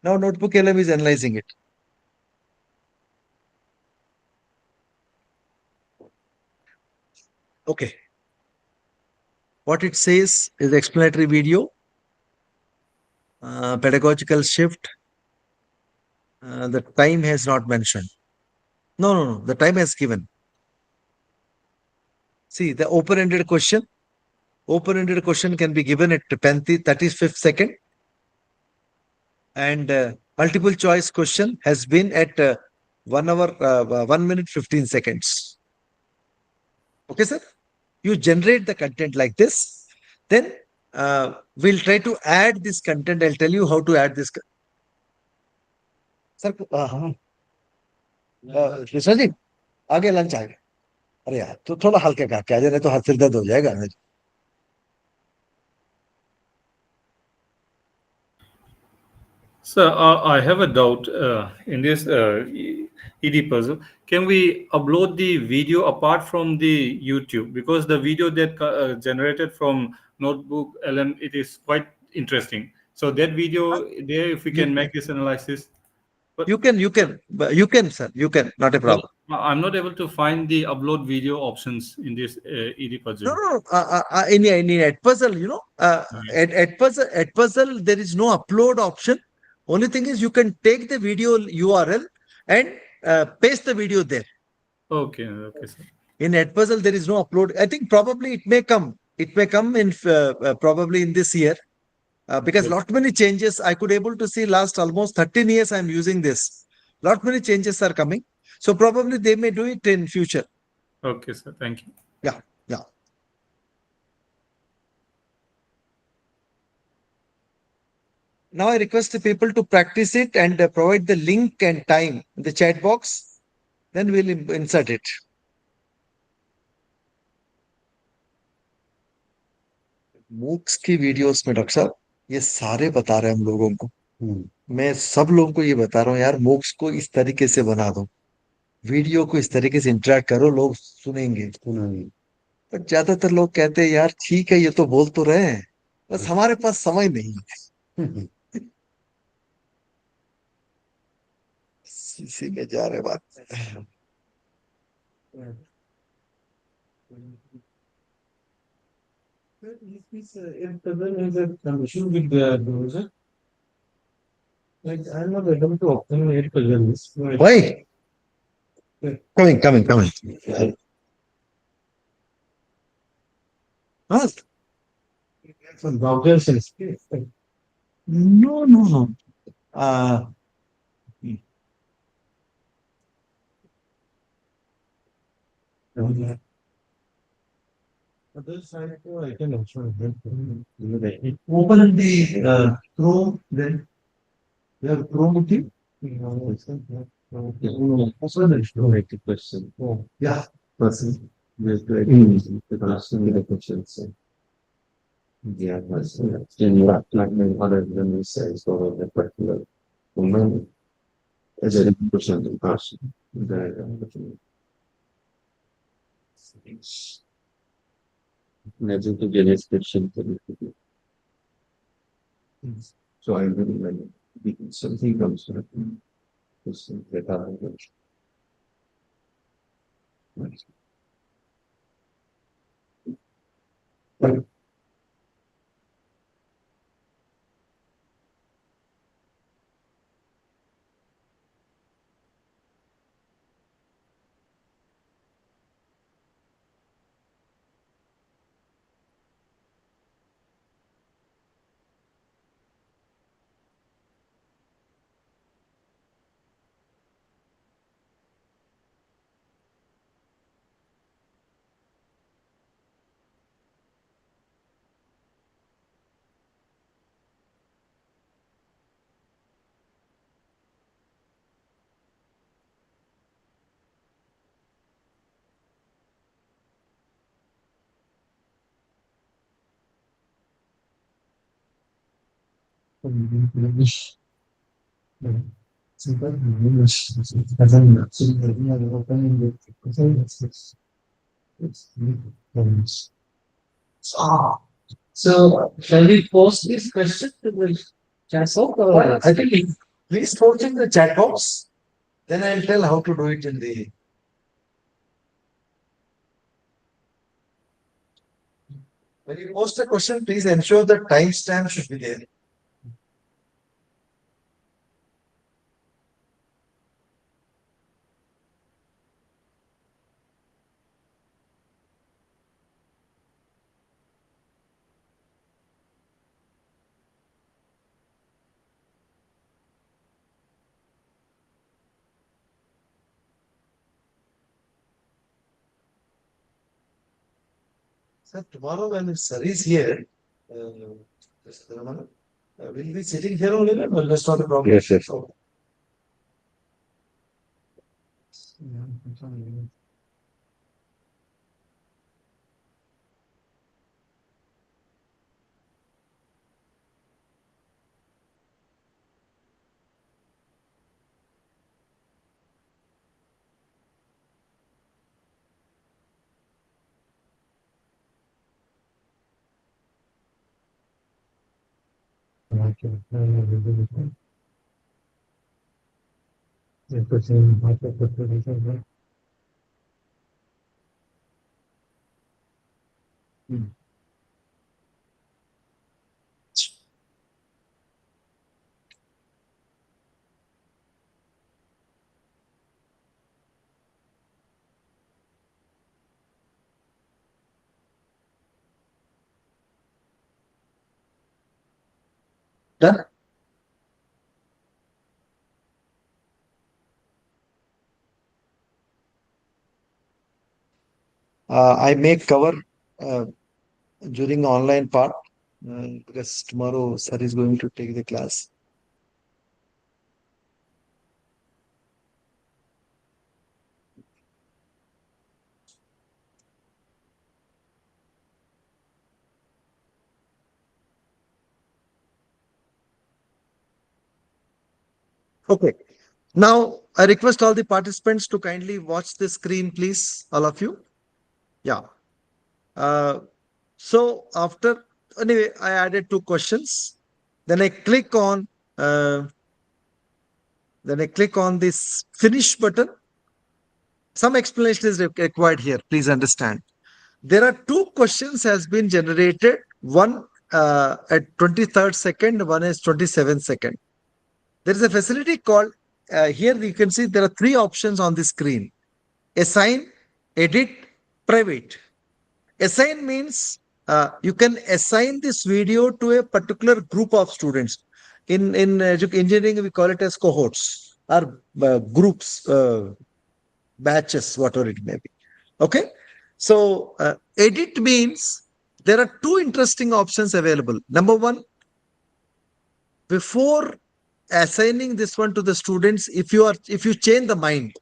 Now Notebook LM is analyzing it. Okay. What it says is explanatory video, pedagogical shift. The time has not mentioned. No. The time has given. See, the open-ended question. Open-ended question can be given at 35th second. And multiple choice question has been at 1 hour, 1 minute, 15 seconds. Okay, sir? you generate the content like this. Then we'll try to add this content. I'll tell you how to add this. Sir, Krishna ji आगे lunch आ गया. अरे यार तो थोड़ा हल्के का क्या नहीं तो हाथ सिर दर्द हो जाएगा. Sir, I have a doubt in this ED puzzle. Can we upload the video apart from the YouTube? Because the video that generated from Notebook LM, it is quite interesting. So that video there, if we can make this analysis. But you can, sir. You can, not a problem. I'm not able to find the upload video options in this ED puzzle. No. In Edpuzzle, Edpuzzle, there is no upload option. Only thing is you can take the video URL and paste the video there. Okay, sir. In Edpuzzle, there is no upload. I think probably it may come. It may come in probably in this year. Because Yes. lot many changes I could able to see last almost 13 years I'm using this. Lot many changes are coming. So probably they may do it in future. Okay, sir. Thank you. Yeah. Now I request the people to practice it and provide the link and time in the chat box. Then we'll insert it. MOOCs की videos में doctor साहब ये सारे बता रहे हैं हम लोगों को. मैं सब लोगों को ये बता रहा हूँ यार MOOCs को इस तरीके से बना दो, वीडियो को इस तरीके से इंटरेक्ट करो, लोग सुनेंगे. पर ज्यादातर लोग कहते हैं यार ठीक है ये तो बोल तो रहे हैं, बस हमारे पास समय नहीं है. इसी में जा रहे बात. Why? Coming. Huh? No. Other side, I can also open the Chrome, then you have Chrome with you? Open the question. Yeah. Person. There's the question with the questions. Yeah, person. Then you have like many other than we say, so the particular woman is a person in person. Imagine to get a description. So I really like something comes to So, shall we post this question to the chat box? I think please post in the chat box. Then I'll tell how to do it in the. When you post a question, please ensure the timestamp should be there. Sir, tomorrow when sir is here, Mr. Ramana, we'll be sitting here only, no? That's not a problem. Yes, yes. Okay. Done. I may cover uh, during online part because tomorrow sir is going to take the class. Okay. Now I request all the participants to kindly watch the screen, please, all of you. Yeah. So after anyway, I added two questions. Then I click on this finish button. Some explanation is required here. Please understand. There are two questions has been generated. One at 23rd second, one is 27th second. There is a facility called here you can see there are three options on the screen: assign, edit, private. Assign means you can assign this video to a particular group of students. In engineering, we call it as cohorts or groups, batches, whatever it may be. Okay. So edit means there are two interesting options available. Number one, before assigning this one to the students, if you change the mind,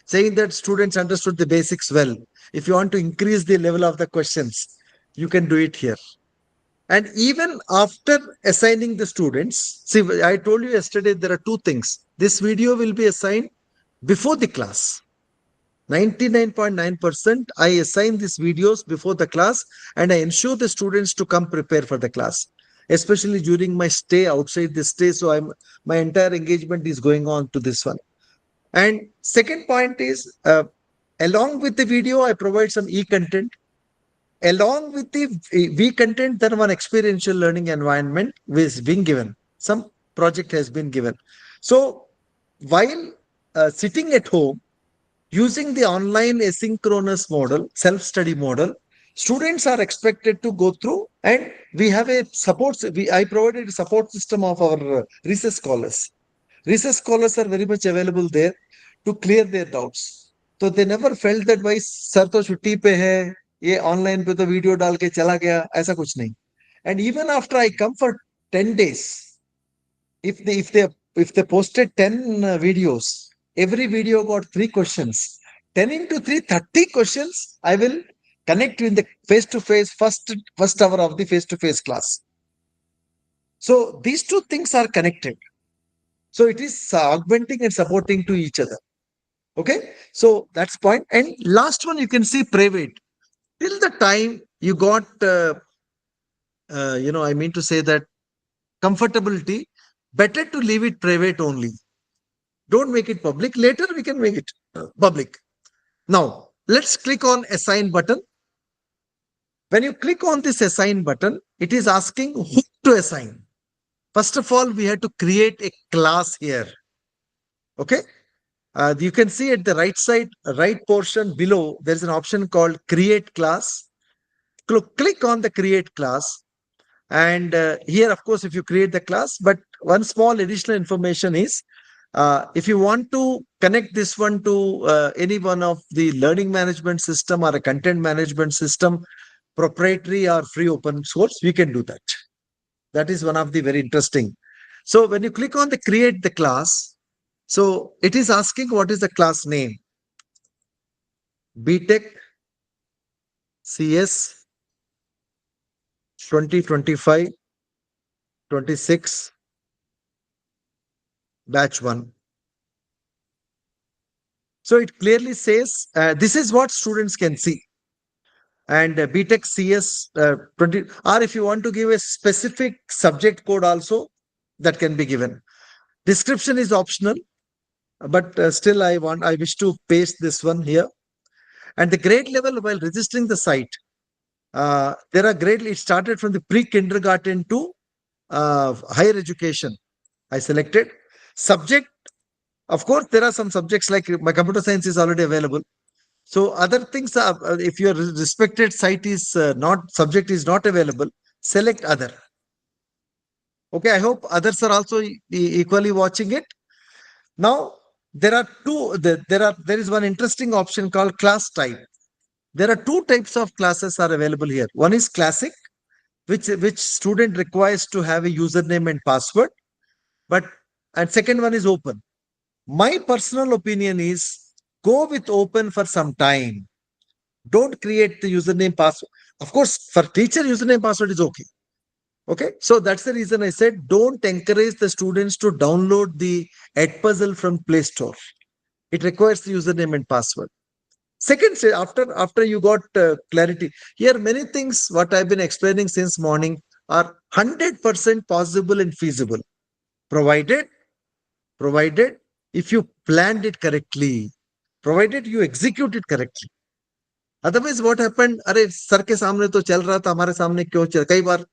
saying that students understood the basics well, if you want to increase the level of the questions, you can do it here. And even after assigning the students, see, I told you yesterday there are two things. This video will be assigned before the class. 99.9% I assign these videos before the class, and I ensure the students to come prepare for the class, especially during my stay outside the stay. So my entire engagement is going on to this one. And second point is, along with the video, I provide some e-content. Along with the content, then one experiential learning environment is being given. Some project has been given. So while sitting at home, using the online asynchronous model, self-study model, students are expected to go through, and we have a support. I provided a support system of our research scholars. Research scholars are very much available there to clear their doubts. So they never felt that भाई sir तो छुट्टी पे है, ये online पे तो video डाल के चला गया, ऐसा कुछ नहीं. And even after I come for 10 days, if they posted 10 videos, every video got 3 questions. 10 into 3, 30 questions. I will connect you in the face-to-face first hour of the face-to-face class. So these two things are connected. So it is augmenting and supporting to each other. Okay. So that's point. And last one, you can see private. Till the time you got, I mean to say that comfortability, better to leave it private only. Don't make it public. Later we can make it public. Now let's click on assign button. When you click on this assign button, it is asking who to assign. First of all, we have to create a class here. Okay. You can see at the right side, right portion below, there's an option called create class. Click on the create class. And here, of course, if you create the class, but one small additional information is, if you want to connect this one to any one of the learning management system or a content management system, proprietary or free open source, we can do that. That is one of the very interesting. So when you click on the create the class, so it is asking what is the class name. BTech CS 2025 26 batch 1. So it clearly says this is what students can see. And BTech CS 20, or if you want to give a specific subject code also, that can be given. Description is optional, but still I wish to paste this one here. And the grade level while registering the site, there are grade, it started from the pre-kindergarten to higher education. I selected subject. Of course, there are some subjects like my computer science is already available. So other things are, if your respected site is subject is not available, select other. Okay, I hope others are also equally watching it. Now, there are there is one interesting option called class type. There are two types of classes are available here. One is classic, which student requires to have a username and password. And second one is open. My personal opinion is go with open for some time. Don't create the username password. Of course, for teacher, username password is okay. Okay, so that's the reason I said don't encourage the students to download the Edpuzzle from Play Store. It requires the username and password. Second, say after you got clarity, here many things what I've been explaining since morning are 100% possible and feasible, provided if you planned it correctly, provided you execute it correctly. Otherwise, what happened? अरे sir के सामने तो चल रहा था, हमारे सामने क्यों चल? कई बार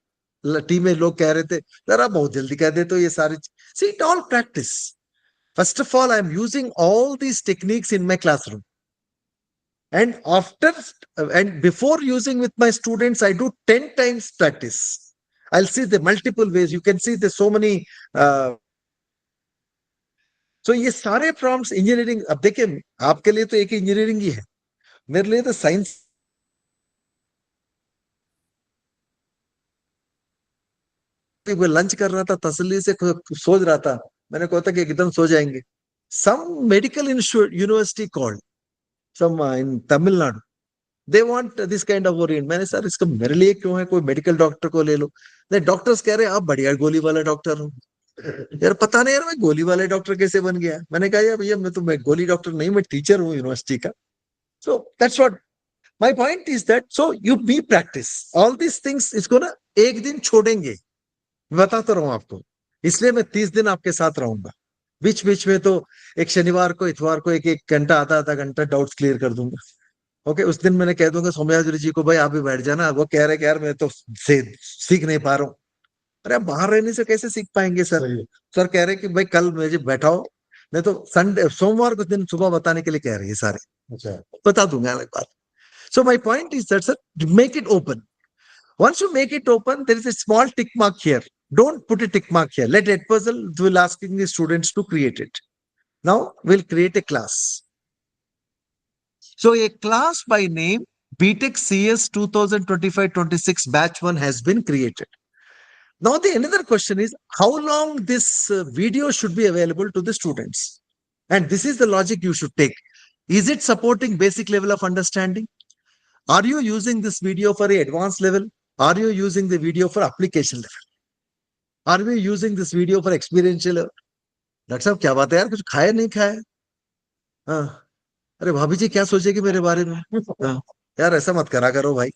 टीम में लोग कह रहे थे, जरा बहुत जल्दी कह दे तो ये सारी. See, it all practice. First of all, I am using all these techniques in my classroom. And before using with my students, I do 10 times practice. I'll see the multiple ways. You can see there's so many. So ये सारे prompts engineering. अब देखिए आपके लिए तो एक engineering ही है, मेरे लिए तो science. लंच कर रहा था, तसल्ली से सोच रहा था, मैंने कहा था कि एकदम सो जाएंगे. Some medical university called, some in Tamil Nadu. They want this kind of orient. मैंने सर इसका मेरे लिए क्यों है, कोई मेडिकल डॉक्टर को ले लो. नहीं, डॉक्टर्स कह रहे हैं आप बढ़िया गोली वाला डॉक्टर हो. यार पता नहीं यार मैं गोली वाले डॉक्टर कैसे बन गया. मैंने कहा यार भैया मैं गोली डॉक्टर नहीं, मैं टीचर हूँ यूनिवर्सिटी का. So that's what my point is that. So you be practice all these things. इसको ना एक दिन छोड़ेंगे, बताता रहूं आपको, इसलिए मैं 30 दिन आपके साथ रहूंगा. बीच में तो एक शनिवार को इतवार को एक घंटा आधा घंटा डाउट्स क्लियर कर दूंगा. ओके, उस दिन मैंने कह दूंगा सौम्याजुरी जी को भाई आप भी बैठ जाना. वो कह रहे कि यार मैं तो सीख नहीं पा रहा हूँ. अरे आप बाहर रहने से कैसे सीख पाएंगे सर. सर कह रहे कि भाई कल मुझे बैठाओ, नहीं तो संडे सोमवार को दिन सुबह बताने के लिए कह रही है सारे. अच्छा, बता दूंगा अलग बात. So my point is that sir make it open. Once you make it open, there is a small tick mark here. Don't put a tick mark here. Let Edpuzzle will asking the students to create it. Now we'll create a class. So a class by name BTech CS 2025-26 batch 1 has been created. Now the another question is how long this video should be available to the students. And this is the logic you should take. Is it supporting basic level of understanding? Are you using this video for an advanced level? Are you using the video for application level? Are we using this video for experiential level? Doctor साहब क्या बात है यार, कुछ खाया नहीं खाया. हाँ, अरे भाभी जी क्या सोचेगी मेरे बारे में. हाँ, यार ऐसा मत करा करो भाई.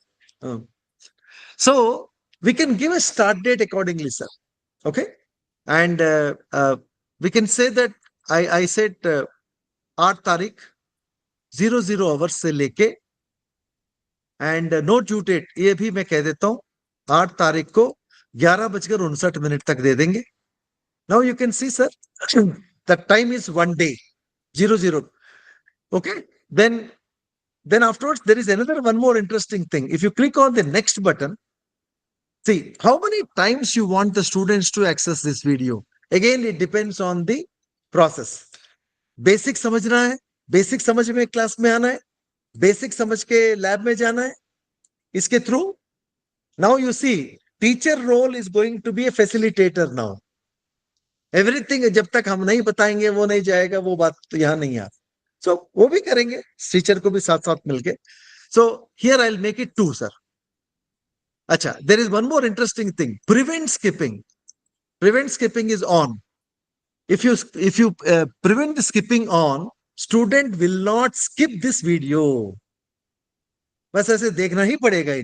So we can give a start date accordingly, sir. Okay, and we can say that I said 8 तारीख 00 hours से लेके एंड नो ड्यू डेट ये भी मैं कह देता हूं 8 तारीख को 11:59 तक दे देंगे. Now you can see sir the time is 1 day 00. Okay, then afterwards there is another one more interesting thing. If you click on the next button, see how many times you want the students to access this video. Again it depends on the process. Basic समझना है, basic समझ में class में आना है, basic समझ के lab में जाना है, इसके through Now you see, teacher role is going to be a facilitator now. Everything जब तक हम नहीं बताएंगे वो नहीं जाएगा, वो बात तो यहाँ नहीं है. So वो भी करेंगे, टीचर को भी साथ साथ मिलके. So here I'll make it 2, sir. Acha, there is one more interesting thing. Prevent skipping. Prevent skipping is on. If you prevent the skipping on, student will not skip this video. बस ऐसे देखना ही पड़ेगा,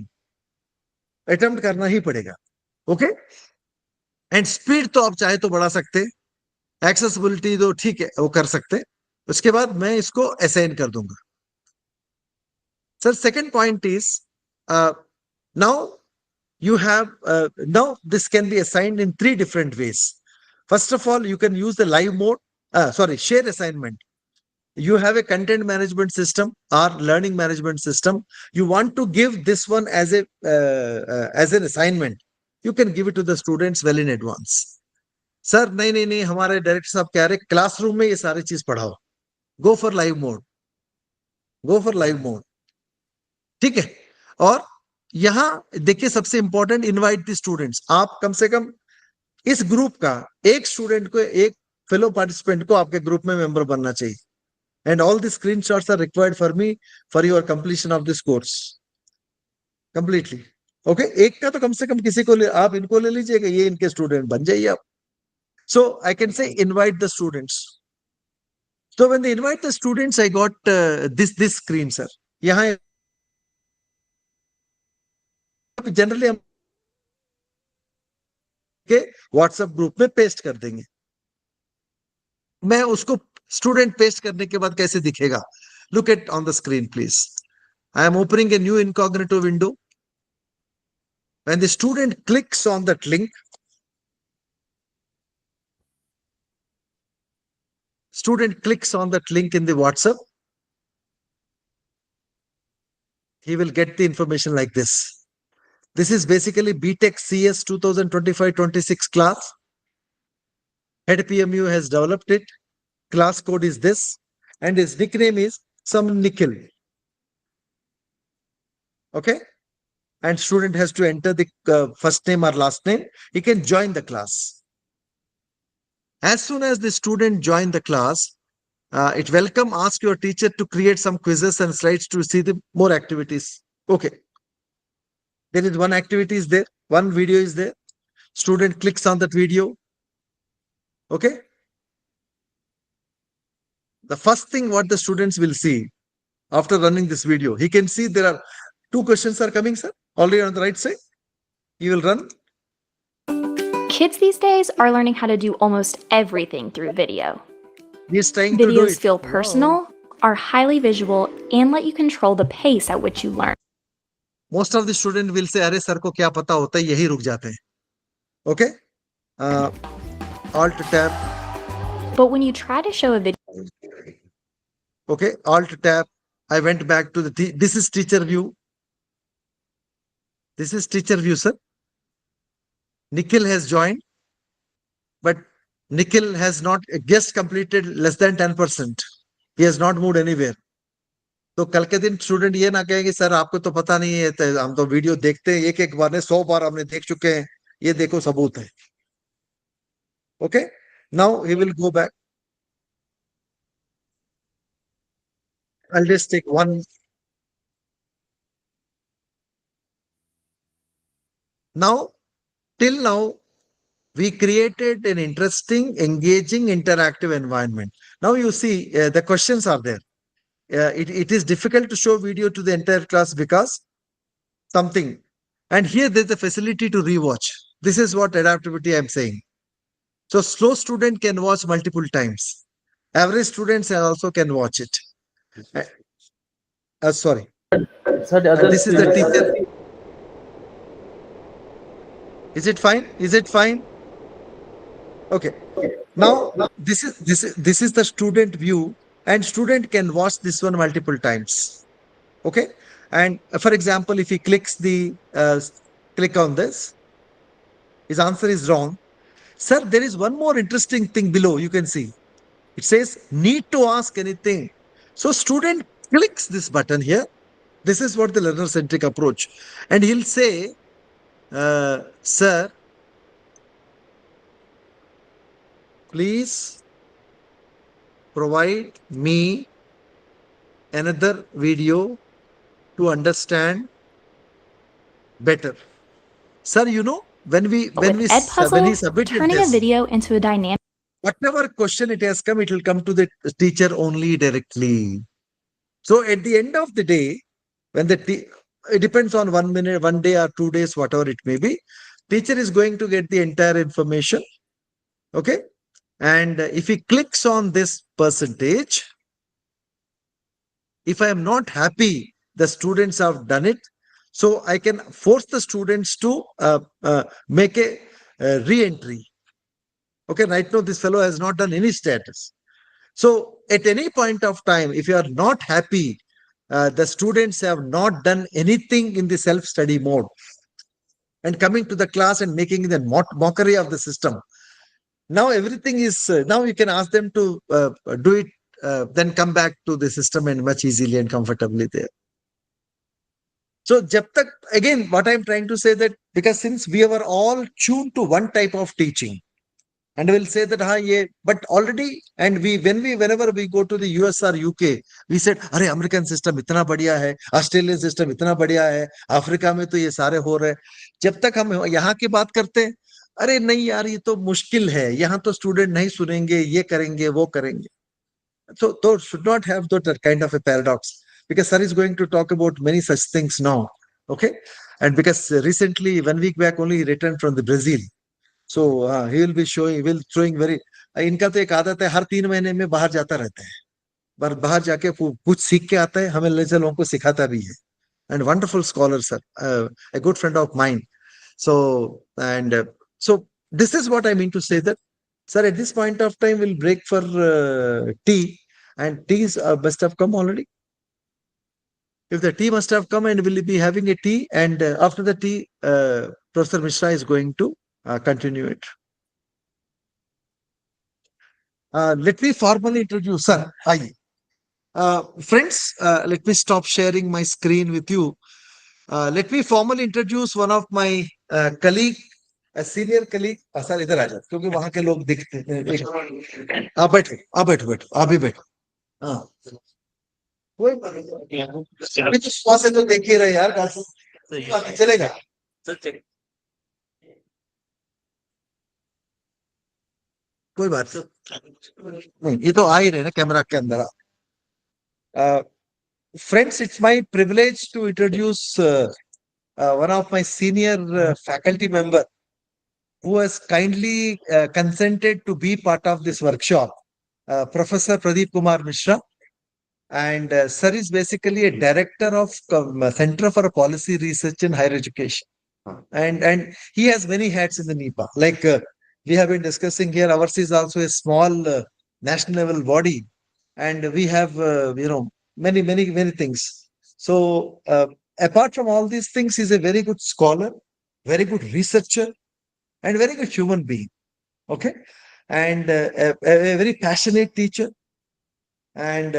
attempt करना ही पड़ेगा. Okay. And speed तो आप चाहे तो बढ़ा सकते, एक्सेसिबिलिटी तो ठीक है वो कर सकते. उसके बाद मैं इसको असाइन कर दूंगा. Sir second point is, now you have now this can be assigned in 3 different ways. First of all, you can use the live mode, share assignment. You have a content management system or learning management system. You want to give this one as a as an assignment. You can give it to the students well in advance. Sir नहीं हमारे director साहब कह रहे classroom में ये सारी चीज पढ़ाओ. Go for live mode, go for live mode. ठीक है. और यहां देखिए सबसे इंपॉर्टेंट, इनवाइट द स्टूडेंट्स. आप कम से कम इस ग्रुप का एक स्टूडेंट को, एक फेलो पार्टिसिपेंट को आपके ग्रुप में मेंबर बनना चाहिए. And all the screenshots are required for me for your completion of this course completely. Okay. एक का तो कम से कम किसी को आप इनको ले लीजिएगा, ये इनके स्टूडेंट बन जाइए आप. So I can say invite the students. So when they invite the students, I got this screen, sir. यहाँ जनरली हम के व्हाट्सएप ग्रुप में पेस्ट कर देंगे. मैं उसको स्टूडेंट पेस्ट करने के बाद कैसे दिखेगा, look at on the screen please. I am opening a new incognito window. When the student clicks on that link, student clicks on that link in the WhatsApp, he will get the information like this. This is basically BTech CS 2025-26 class. Head PMU has developed it. Class code is this, and his nickname is some Nikhil. Okay. And student has to enter the first name or last name. He can join the class. As soon as the student join the class, it welcome ask your teacher to create some quizzes and slides to see the more activities. Okay. There is one activity is there, one video is there. Student clicks on that video. Okay. The first thing what the students will see after running this video, he can see there are 2 questions are coming, sir, already on the right side. You will run. Kids these days are learning how to do almost everything through video. He is trying to do Videos it. feel personal, are highly visual, and let you control the pace at which you learn. Most of the student will say, अरे sir को क्या पता होता है, यही रुक जाते हैं. Okay. Alt tab. But when you try to show a video, Okay. Alt tab. I went back to the, this is teacher view. This is teacher view, sir. Nikhil has joined, but Nikhil has not just completed less than 10%. He has not moved anywhere. तो कल के दिन student ये ना कहेंगे sir आपको तो पता नहीं है, हम तो वीडियो देखते हैं एक बार ने 100 बार हमने देख चुके हैं, ये देखो सबूत है. Okay. Now he will go back. I'll just take one. Now, till now, we created an interesting, engaging, interactive environment. Now you see the questions are there. It is difficult to show video to the entire class because something. And here there's a facility to rewatch. This is what adaptivity I'm saying. So slow student can watch multiple times. Average students also can watch it. Sorry. Sir, the other This is the teacher. Is it fine? Is it fine? Okay. Now this is the student view, and student can watch this one multiple times. Okay. And for example, if he clicks the click on this, his answer is wrong. Sir, there is one more interesting thing below. You can see it says need to ask anything. So student clicks this button here. This is what the learner centric approach, and he'll say Sir, please provide me another video to understand better. Sir, when we But when with we when he Edpuzzle, submitted turning a this, video into a dynamic whatever question it has come, it will come to the teacher only directly. So at the end of the day, when it depends on 1 minute, 1 day or 2 days, whatever it may be, teacher is going to get the entire information. Okay. And if he clicks on this percentage, if I am not happy, the students have done it. So I can force the students to make a re-entry. Okay, right now this fellow has not done any status. So at any point of time, if you are not happy, the students have not done anything in the self-study mode and coming to the class and making the mockery of the system. Now everything is, now you can ask them to do it, then come back to the system and much easily and comfortably there. So jab tak, again, what I'm trying to say that because since we were all tuned to one type of teaching, and we'll say that but already, and whenever we go to the US or UK, we said, अरे American system इतना बढ़िया है, Australian system इतना बढ़िया है, Africa में तो ये सारे हो रहे हैं. जब तक हम यहाँ की बात करते हैं, अरे नहीं यार ये तो मुश्किल है, यहाँ तो स्टूडेंट नहीं सुनेंगे, ये करेंगे वो करेंगे. So should not have that kind of a paradox, because sir is going to talk about many such things now. Okay. And because recently 1 week back only he returned from the Brazil. So he will be showing very, इनका तो एक आदत है हर 3 महीने में बाहर जाता रहता है, पर बाहर जाके कुछ सीख के आता है, हमें लोगों को सिखाता भी है. And wonderful scholar, sir, a good friend of mine. So so this is what I mean to say, that sir, at this point of time we'll break for tea, and teas must have come already. If the tea must have come, and we'll be having a tea, and after the tea, Professor Mishra is going to continue it. Let me formally introduce, sir. Hi. Friends, let me stop sharing my screen with you. Let me formally introduce one of my colleague, a senior colleague. Sir इधर आ जाओ, क्योंकि वहां के लोग दिखते हैं. आप बैठो, आप भी बैठो. हाँ, कोई बात नहीं. अभी तो वहां से तो देख ही रहे यार, चलेगा. कोई बात नहीं, ये तो आ ही रहे ना कैमरा के अंदर. Friends, it's my privilege to introduce one of my senior faculty member who has kindly consented to be part of this workshop, Professor Pradeep Kumar Mishra. And sir is basically a director of Center for Policy Research in Higher Education. And he has many hats in the NIEPA. Like we have been discussing here, ours is also a small national level body. And we have, many things. So apart from all these things, he's a very good scholar, very good researcher, and very good human being. Okay. And a very passionate teacher. And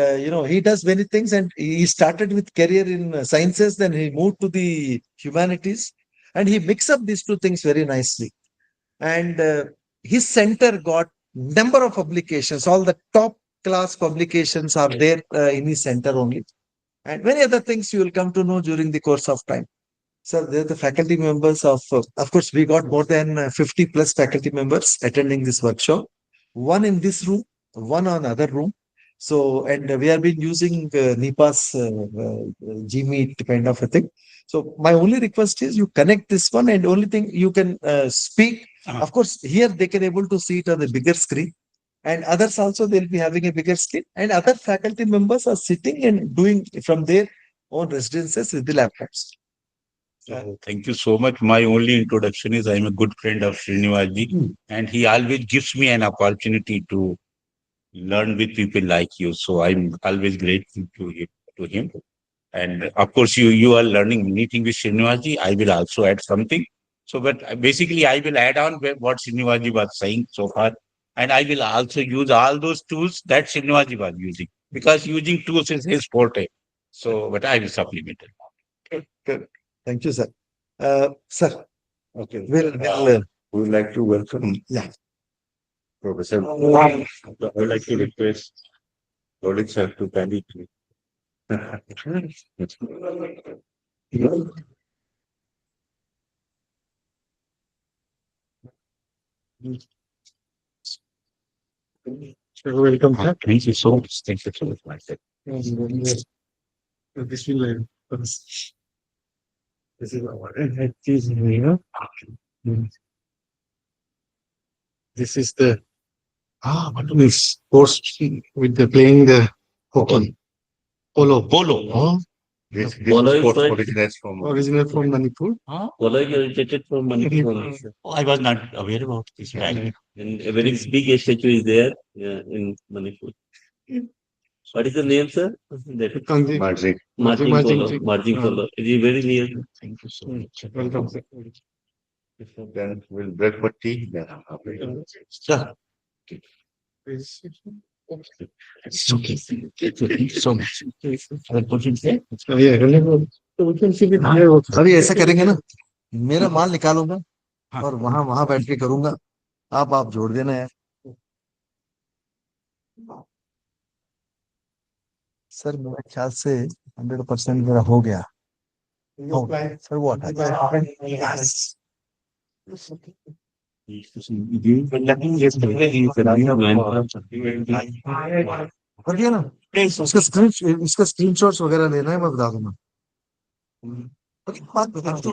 he does many things, and he started with career in sciences, then he moved to the humanities, and he mixed up these two things very nicely. And his center got number of publications. All the top class publications are there in his center only, and many other things you will come to know during the course of time. So they're the faculty members of course, we got more than 50 plus faculty members attending this workshop. One in this room, one on other room. So, and we have been using NIPA's Gmeet kind of a thing. So my only request is you connect this one, and only thing you can speak. Of course, here they can able to see it on the bigger screen, and others also they'll be having a bigger screen, and other faculty members are sitting and doing from their own residences with the laptops. Thank you so much. My only introduction is I'm a good friend of Srinivasji, and he always gives me an opportunity to learn with people like you. So I'm always grateful to him. And of course, you are learning anything with Srinivasji. I will also add something. So, but basically, I will add on what Srinivasji was saying so far, and I will also use all those tools that Srinivasji was using, because using tools is his forte. So, but I will supplement it. Good. Thank you, sir. Sir, Okay. We would like to welcome Professor. I would like to request Rolex sir to kindly. Welcome, sir. Thank you so much. Thank you so much, my sir. This will this is our this is the what is sports with the playing the hockey polo. Huh? This Polo is is sports like- originates from. Original from Manipur. Polo is originated from Manipur only, sir. Oh, I was not aware about this. Right. And a very big statue is there in Manipur. What is the name, sir? That is Kanji. Margin. Marching Marching Polo. Chick. Marching Polo. It is very near. Thank you so much. Welcome, sir. Then we'll break for tea. Then Sir. it's okay. Thank you so much. अभी ऐसा करेंगे ना, मेरा माल निकालूंगा और वहां बैठ के करूंगा, आप जोड़ देना यार। सर मेरे ख्याल से 100% मेरा हो गया। सर वो हटा कर दिया ना, इसका स्क्रीनशॉट्स वगैरह लेना है, मैं बता दूंगा। Okay, बात बता दो।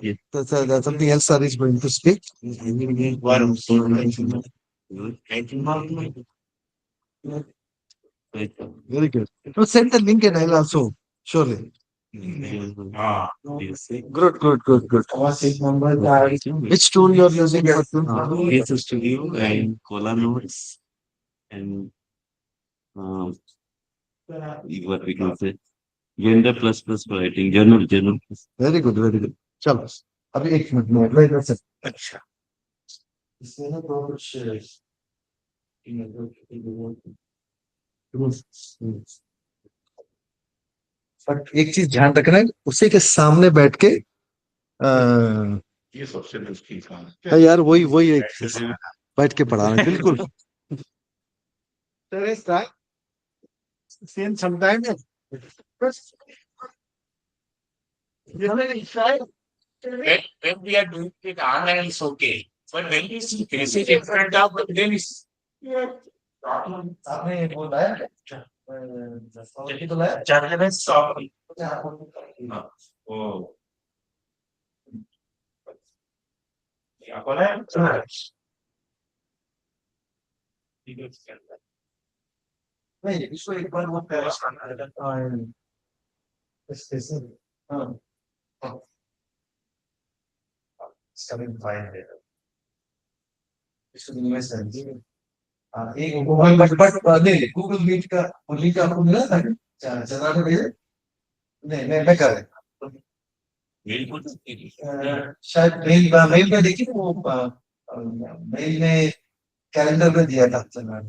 Something else sir is going to speak. Very good. So send the link and I'll also surely. Good. Which tool you are using for Yes, Studio and Cola Notes and what we can say Gender plus writing journal. Very good. चलो अभी 1 minute में अगला इधर से। अच्छा इसमें ना तो कुछ बट एक चीज ध्यान रखना है, उसी के सामने बैठ के ये सबसे मुश्किल काम है यार, वही एक बैठ के पढ़ाना बिल्कुल। Same sometimes. when we are doing it online, it's okay. But when we see faces in front of them, it's आपने बोला है stop. Oh. Yeah, नहीं इसको एक बार वो पेरेंट्स coming fine there. इसको इन्वेस्ट कर दीजिए। एक गूगल बट नहीं गूगल मीट का लिंक आपको मिला था चला के भेजे? नहीं मैं कर रहा शायद मेल में देखिए वो मेल में कैलेंडर में दिया था चला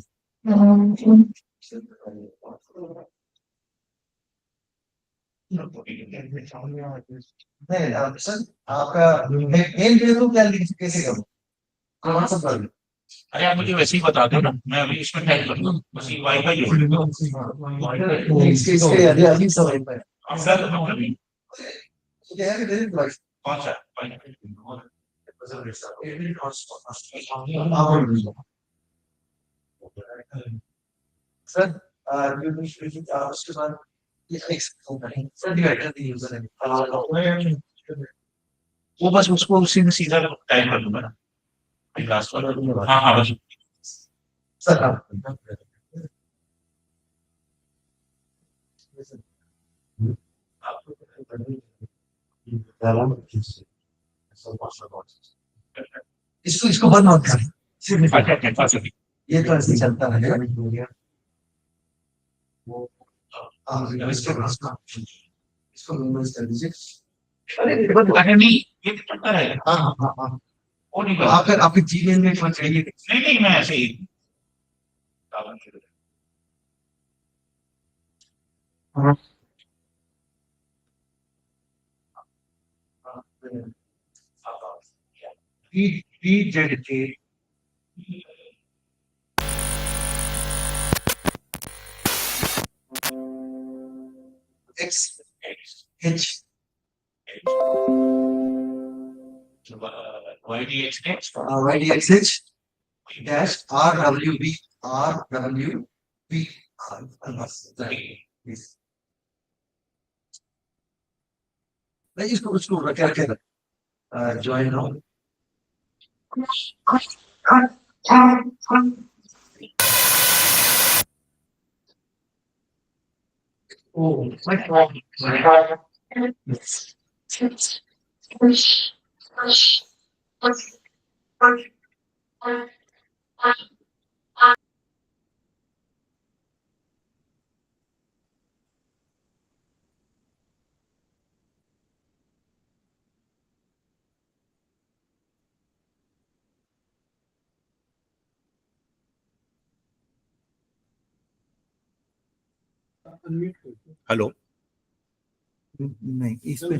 नहीं सर आपका मेल भेज दो क्या कैसे करूँ कौन सा कर अरे आप मुझे वैसे ही बता दो ना, मैं अभी इसमें टाइप कर दूं, बस ये वाईफाई हो इसके अभी सवाल पे कौन सा सर उसके बाद वो बस उसको सीधा टाइप कर दूंगा ना लास्ट वाला। हाँ बस सर इसको बंद मत कर, ये तो ऐसे चलता रहेगा। इसको मिनिमाइज कर दीजिए। अरे नहीं ये चलता रहेगा। हाँ वो नहीं अगर आपके जीमेल में फोन चाहिए नहीं मैं ऐसे ही TZK X H YDXH dash RWB नहीं इसको रखेगा ज्वाइन हो हेलो नहीं इस पे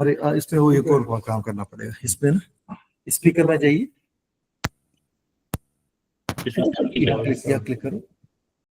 अरे इस पे वो एक और काम करना पड़ेगा इस पे ना स्पीकर में जाइए या क्लिक करो